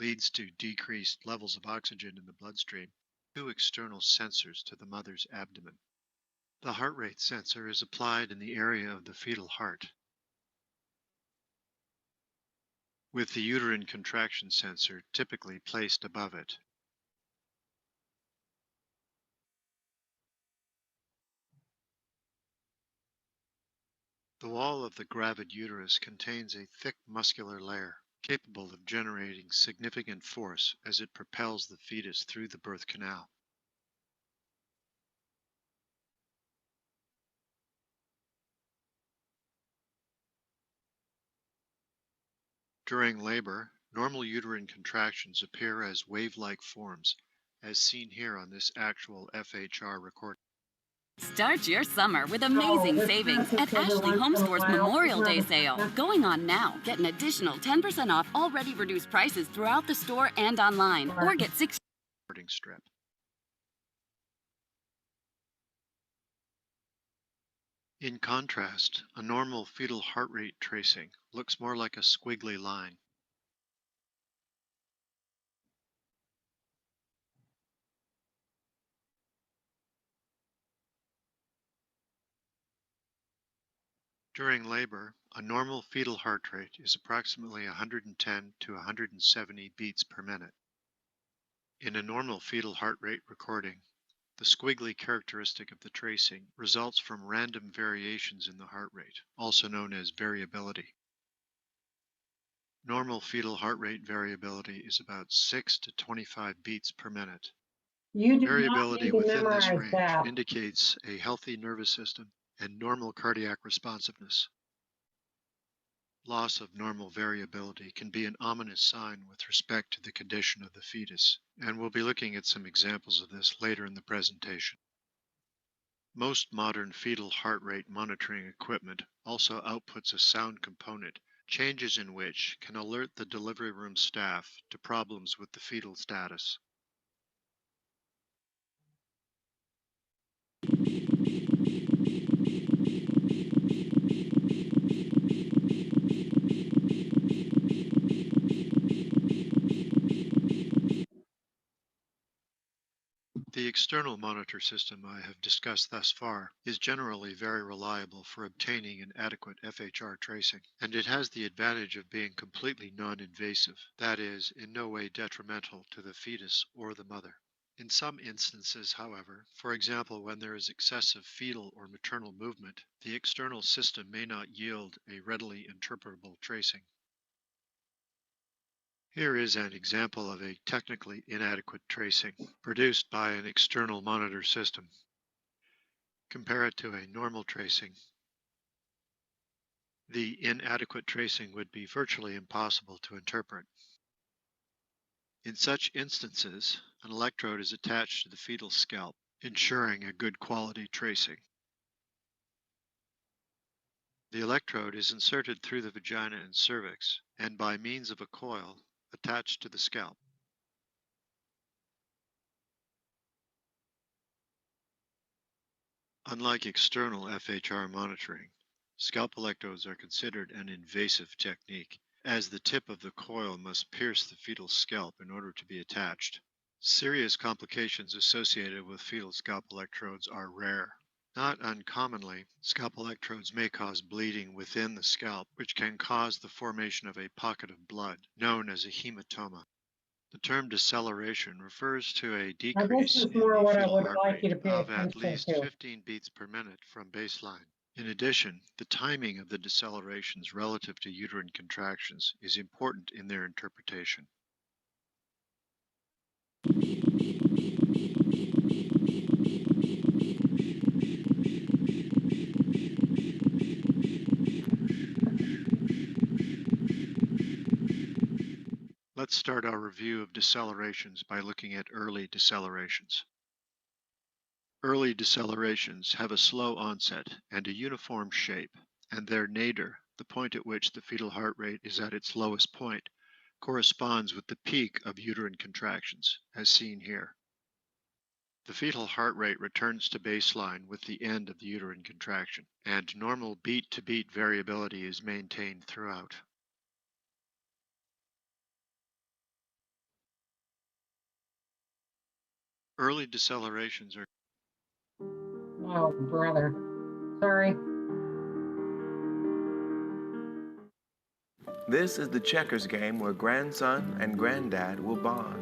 Leads to decreased levels of oxygen in the bloodstream. 2 external sensors to the mother's abdomen. The heart rate sensor is applied in the area of the fetal heart, with the uterine contraction sensor typically placed above it. The wall of the gravid uterus contains a thick muscular layer, capable of generating significant force as it propels the fetus through the birth canal. During labor, normal uterine contractions appear as wave-like forms as seen here on this actual FHR recording. Start your summer with Oh, amazing this savings happens at every Ashley once Home in a Store's while. Memorial Day Yeah. sale. Going on now. Get an additional 10% off already reduced prices throughout the store and online. Or get 6 Recording strip. In contrast, a normal fetal heart rate tracing looks more like a squiggly line. During labor, a normal fetal heart rate is approximately 110 to 170 beats per minute. In a normal fetal heart rate recording, the squiggly characteristic of the tracing results from random variations in the heart rate, also known as variability. Normal fetal heart rate variability is about 6 to 25 beats per minute. You do not Variability need to within this memorize range that. indicates a healthy nervous system and normal cardiac responsiveness. Loss of normal variability can be an ominous sign with respect to the condition of the fetus, and we'll be looking at some examples of this later in the presentation. Most modern fetal heart rate monitoring equipment also outputs a sound component, changes in which can alert the delivery room staff to problems with the fetal status. The external monitor system I have discussed thus far is generally very reliable for obtaining an adequate FHR tracing, and it has the advantage of being completely non-invasive, that is, in no way detrimental to the fetus or the mother. In some instances, however, for example when there is excessive fetal or maternal movement, the external system may not yield a readily interpretable tracing. Here is an example of a technically inadequate tracing produced by an external monitor system. Compare it to a normal tracing. The inadequate tracing would be virtually impossible to interpret. In such instances, an electrode is attached to the fetal scalp, ensuring a good quality tracing. The electrode is inserted through the vagina and cervix, and by means of a coil, attached to the scalp. Unlike external FHR monitoring, scalp electrodes are considered an invasive technique, as the tip of the coil must pierce the fetal scalp in order to be attached. Serious complications associated with fetal scalp electrodes are rare. Not uncommonly, scalp electrodes may cause bleeding within the scalp, which can cause the formation of a pocket of blood, known as a hematoma. The term deceleration refers to a Now, this decrease is in more the what I fetal would heart like you rate to pay of at attention least to. 15 beats per minute from baseline. In addition, the timing of the decelerations relative to uterine contractions is important in their interpretation. Let's start our review of decelerations by looking at early decelerations. Early decelerations have a slow onset and a uniform shape, and their nadir, the point at which the fetal heart rate is at its lowest point, corresponds with the peak of uterine contractions, as seen here. The fetal heart rate returns to baseline with the end of the uterine contraction, and normal beat-to-beat variability is maintained throughout. Early decelerations are Oh, brother. Sorry. This is the checkers game where grandson and granddad will bond.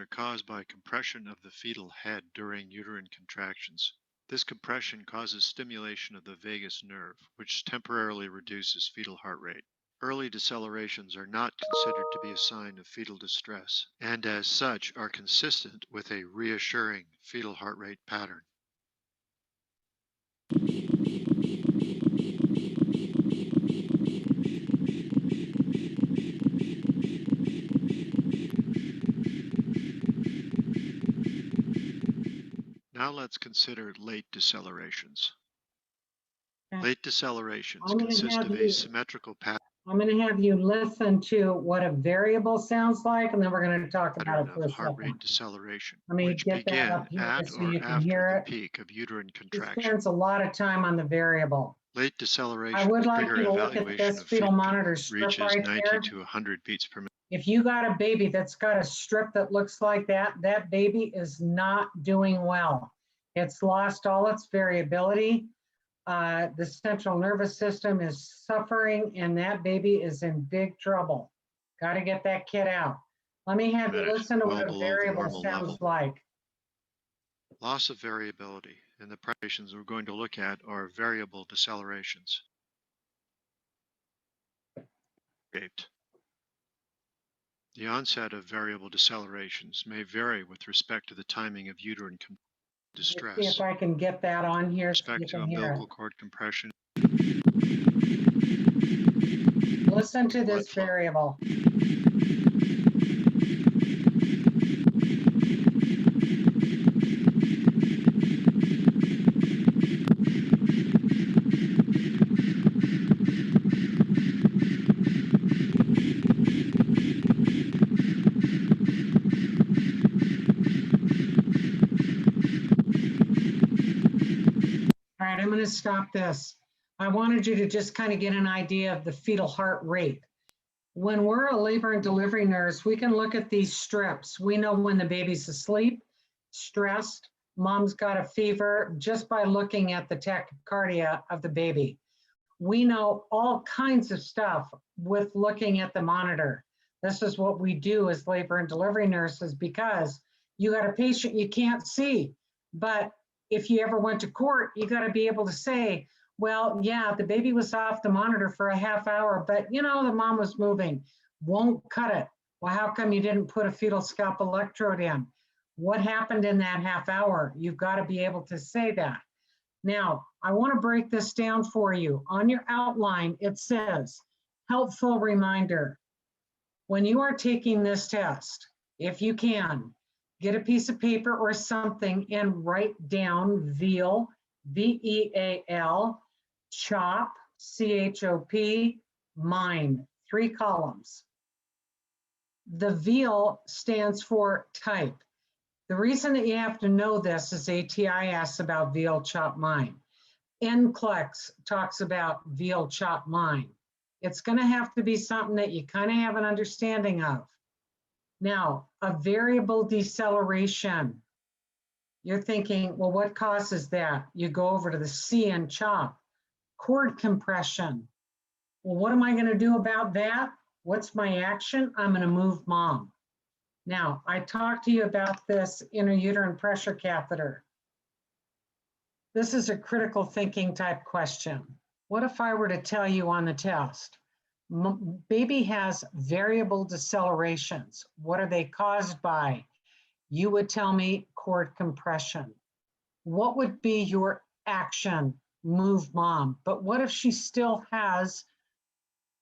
caused by compression of the fetal head during uterine contractions. This compression causes stimulation of the vagus nerve, which temporarily reduces fetal heart rate. Early decelerations are not considered to be a sign of fetal distress, and as such are consistent with a reassuring fetal heart rate pattern. Now let's consider late decelerations. Okay. Late decelerations I'm gonna consist have of you- asymmetrical patterns I'm going to have you listen to what a variable sounds like, and then we're going to talk about it for a of heart rate second. deceleration, Let me which get that begin up here at so or you can after hear the it. peak of uterine He contraction. spends a lot of time on the variable. Late I deceleration would like trigger you to look at evaluation this of fetal fetal monitor strip reaches right 90 there. to 100 beats per minute. If you got a baby that's got a strip that looks like that, that baby is not doing well. It's lost all its variability. The central nervous system is suffering, and that baby is in big trouble. Got to get that kid out. Let me have you listen to well what a below the variable normal sounds level. like. Loss of variability. And the preparations we're going to look at are variable decelerations. Shaped. The onset of variable decelerations may vary with respect to the timing of uterine distress. See if I can get that on here so Respect you to can hear umbilical it. cord compression. Listen to this flow. variable. All right, I'm going to stop this. I wanted you to just kind of get an idea of the fetal heart rate. When we're a labor and delivery nurse, we can look at these strips. We know when the baby's asleep, stressed, mom's got a fever, just by looking at the tachycardia of the baby. We know all kinds of stuff with looking at the monitor. This is what we do as labor and delivery nurses, because you got a patient you can't see, but if you ever went to court, you got to be able to say, well, yeah, the baby was off the monitor for a half hour, but you know, the mom was moving. Won't cut it. Well, how come you didn't put a fetal scalp electrode in? What happened in that half hour? You've got to be able to say that. Now, I want to break this down for you. On your outline, it says, helpful reminder. When you are taking this test, if you can, get a piece of paper or something and write down VEAL, V-E-A-L, CHOP, C-H-O-P, MIND, 3 columns. The VEAL stands for type. The reason that you have to know this is ATI asks about VEAL, CHOP, MIND. NCLEX talks about VEAL, CHOP, MIND. It's going to have to be something that you kind of have an understanding of. Now, a variable deceleration. You're thinking, well, what causes that? You go over to the C and CHOP. Cord compression. Well, what am I going to do about that? What's my action? I'm going to move mom. Now, I talked to you about this intrauterine pressure catheter. This is a critical thinking type question. What if I were to tell you on the test, baby has variable decelerations. What are they caused by? You would tell me cord compression. What would be your action? Move mom. But what if she still has,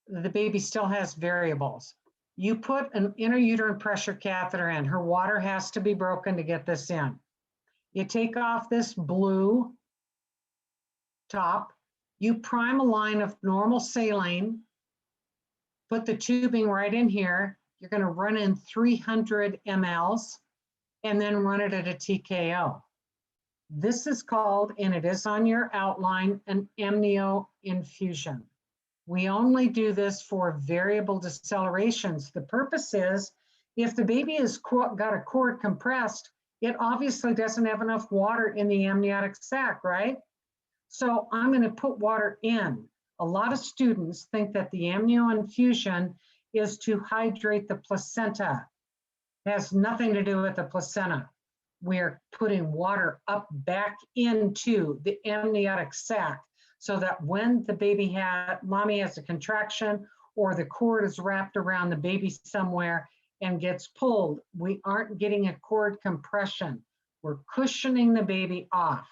the baby still has variables? You put an intrauterine pressure catheter in. Her water has to be broken to get this in. You take off this blue top. You prime a line of normal saline. Put the tubing right in here. You're going to run in 300 mLs and then run it at a TKO. This is called, and it is on your outline, an amnio infusion. We only do this for variable decelerations. The purpose is, if the baby has got a cord compressed, it obviously doesn't have enough water in the amniotic sac, right? So I'm going to put water in. A lot of students think that the amnio infusion is to hydrate the placenta. It has nothing to do with the placenta. We're putting water up back into the amniotic sac so that when the baby mommy has a contraction or the cord is wrapped around the baby somewhere and gets pulled, we aren't getting a cord compression. We're cushioning the baby off.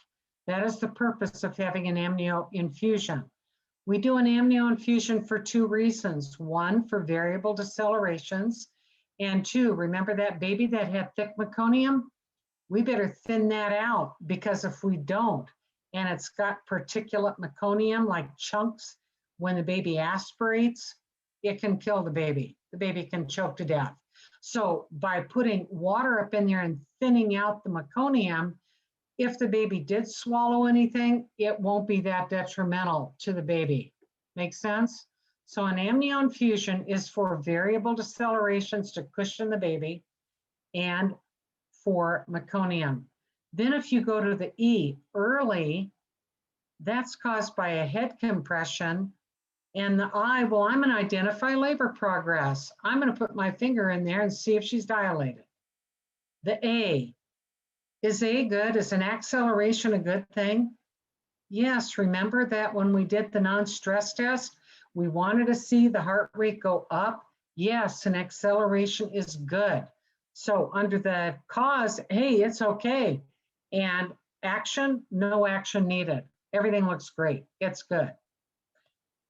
That is the purpose of having an amnio infusion. We do an amnio infusion for 2 reasons. 1, for variable decelerations, and 2, remember that baby that had thick meconium? We better thin that out, because if we don't, and it's got particulate meconium like chunks, when the baby aspirates, it can kill the baby. The baby can choke to death. So by putting water up in there and thinning out the meconium, if the baby did swallow anything, it won't be that detrimental to the baby. Make sense? So an amnion fusion is for variable decelerations to cushion the baby and for meconium. Then if you go to the E, early, that's caused by a head compression. And the I, well, I'm going to identify labor progress. I'm going to put my finger in there and see if she's dilated. The A, is A good? Is an acceleration a good thing? Yes, remember that when we did the non-stress test, we wanted to see the heart rate go up. Yes, an acceleration is good. So under the cause, hey, it's okay. And action, no action needed. Everything looks great. It's good.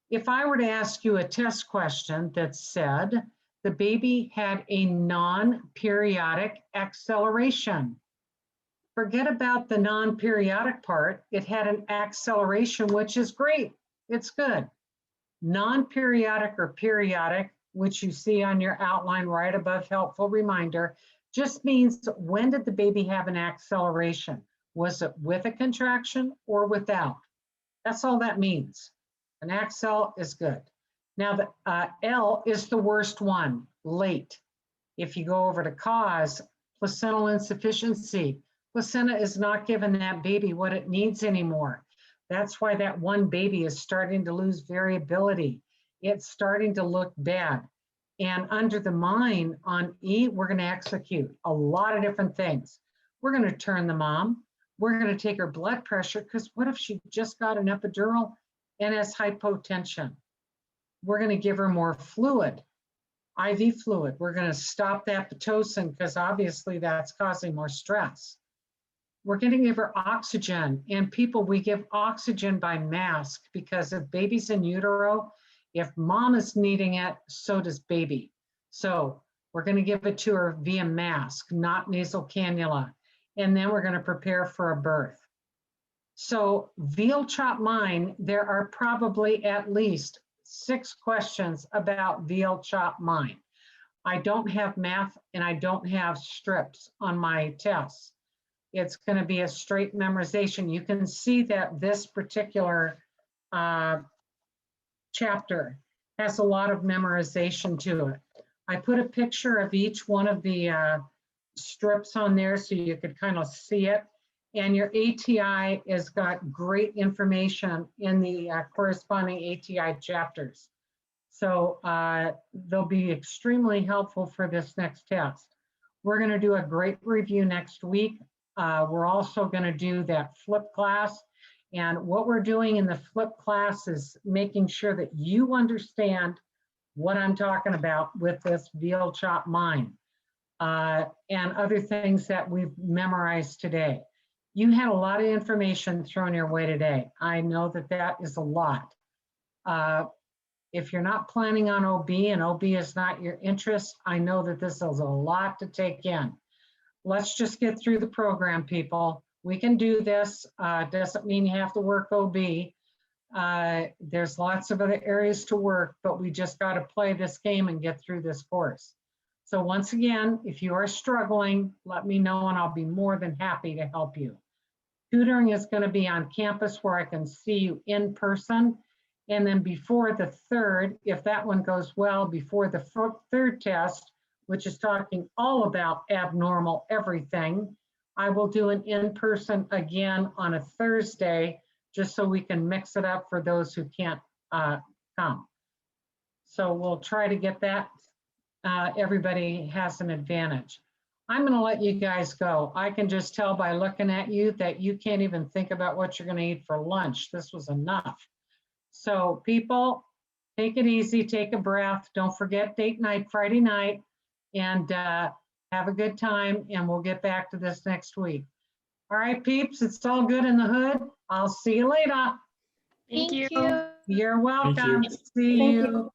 If I were to ask you a test question that said the baby had a non-periodic acceleration, forget about the non-periodic part. It had an acceleration, which is great. It's good. Non-periodic or periodic, which you see on your outline right above helpful reminder, just means when did the baby have an acceleration? Was it with a contraction or without? That's all that means. An accel is good. Now the L is the worst one, late. If you go over to cause, placental insufficiency, placenta is not giving that baby what it needs anymore. That's why that one baby is starting to lose variability. It's starting to look bad. And under the mind on E, we're going to execute a lot of different things. We're going to turn the mom. We're going to take her blood pressure, because what if she just got an epidural and has hypotension? We're going to give her more fluid, IV fluid. We're going to stop that Pitocin, because obviously that's causing more stress. We're going to give her oxygen. And people, we give oxygen by mask, because if baby's in utero, if mom is needing it, so does baby. So we're going to give it to her via mask, not nasal cannula. And then we're going to prepare for a birth. So veal chop mine, there are probably at least 6 questions about veal chop mine. I don't have math and I don't have strips on my tests. It's going to be a straight memorization. You can see that this particular chapter has a lot of memorization to it. I put a picture of each one of the strips on there so you could kind of see it. And your ATI has got great information in the corresponding ATI chapters. So they'll be extremely helpful for this next test. We're going to do a great review next week. We're also going to do that flip class. And what we're doing in the flip class is making sure that you understand what I'm talking about with this veal chop mine and other things that we've memorized today. You had a lot of information thrown your way today. I know that that is a lot. If you're not planning on OB and OB is not your interest, I know that this is a lot to take in. Let's just get through the program, people. We can do this. Doesn't mean you have to work OB. There's lots of other areas to work, but we just got to play this game and get through this course. So once again, if you are struggling, let me know and I'll be more than happy to help you. Tutoring is going to be on campus where I can see you in person. And then before the 3rd, if that one goes well, before the 3rd test, which is talking all about abnormal everything, I will do an in-person again on a Thursday, just so we can mix it up for those who can't come. So we'll try to get that. Everybody has an advantage. I'm going to let you guys go. I can just tell by looking at you that you can't even think about what you're going to eat for lunch. This was enough. So people, take it easy, take a breath. Don't forget date night, Friday night, and have a good time, and we'll get back to this next week. All right, peeps, it's all good in the hood. I'll see you later. Thank you. You're welcome. you. See you.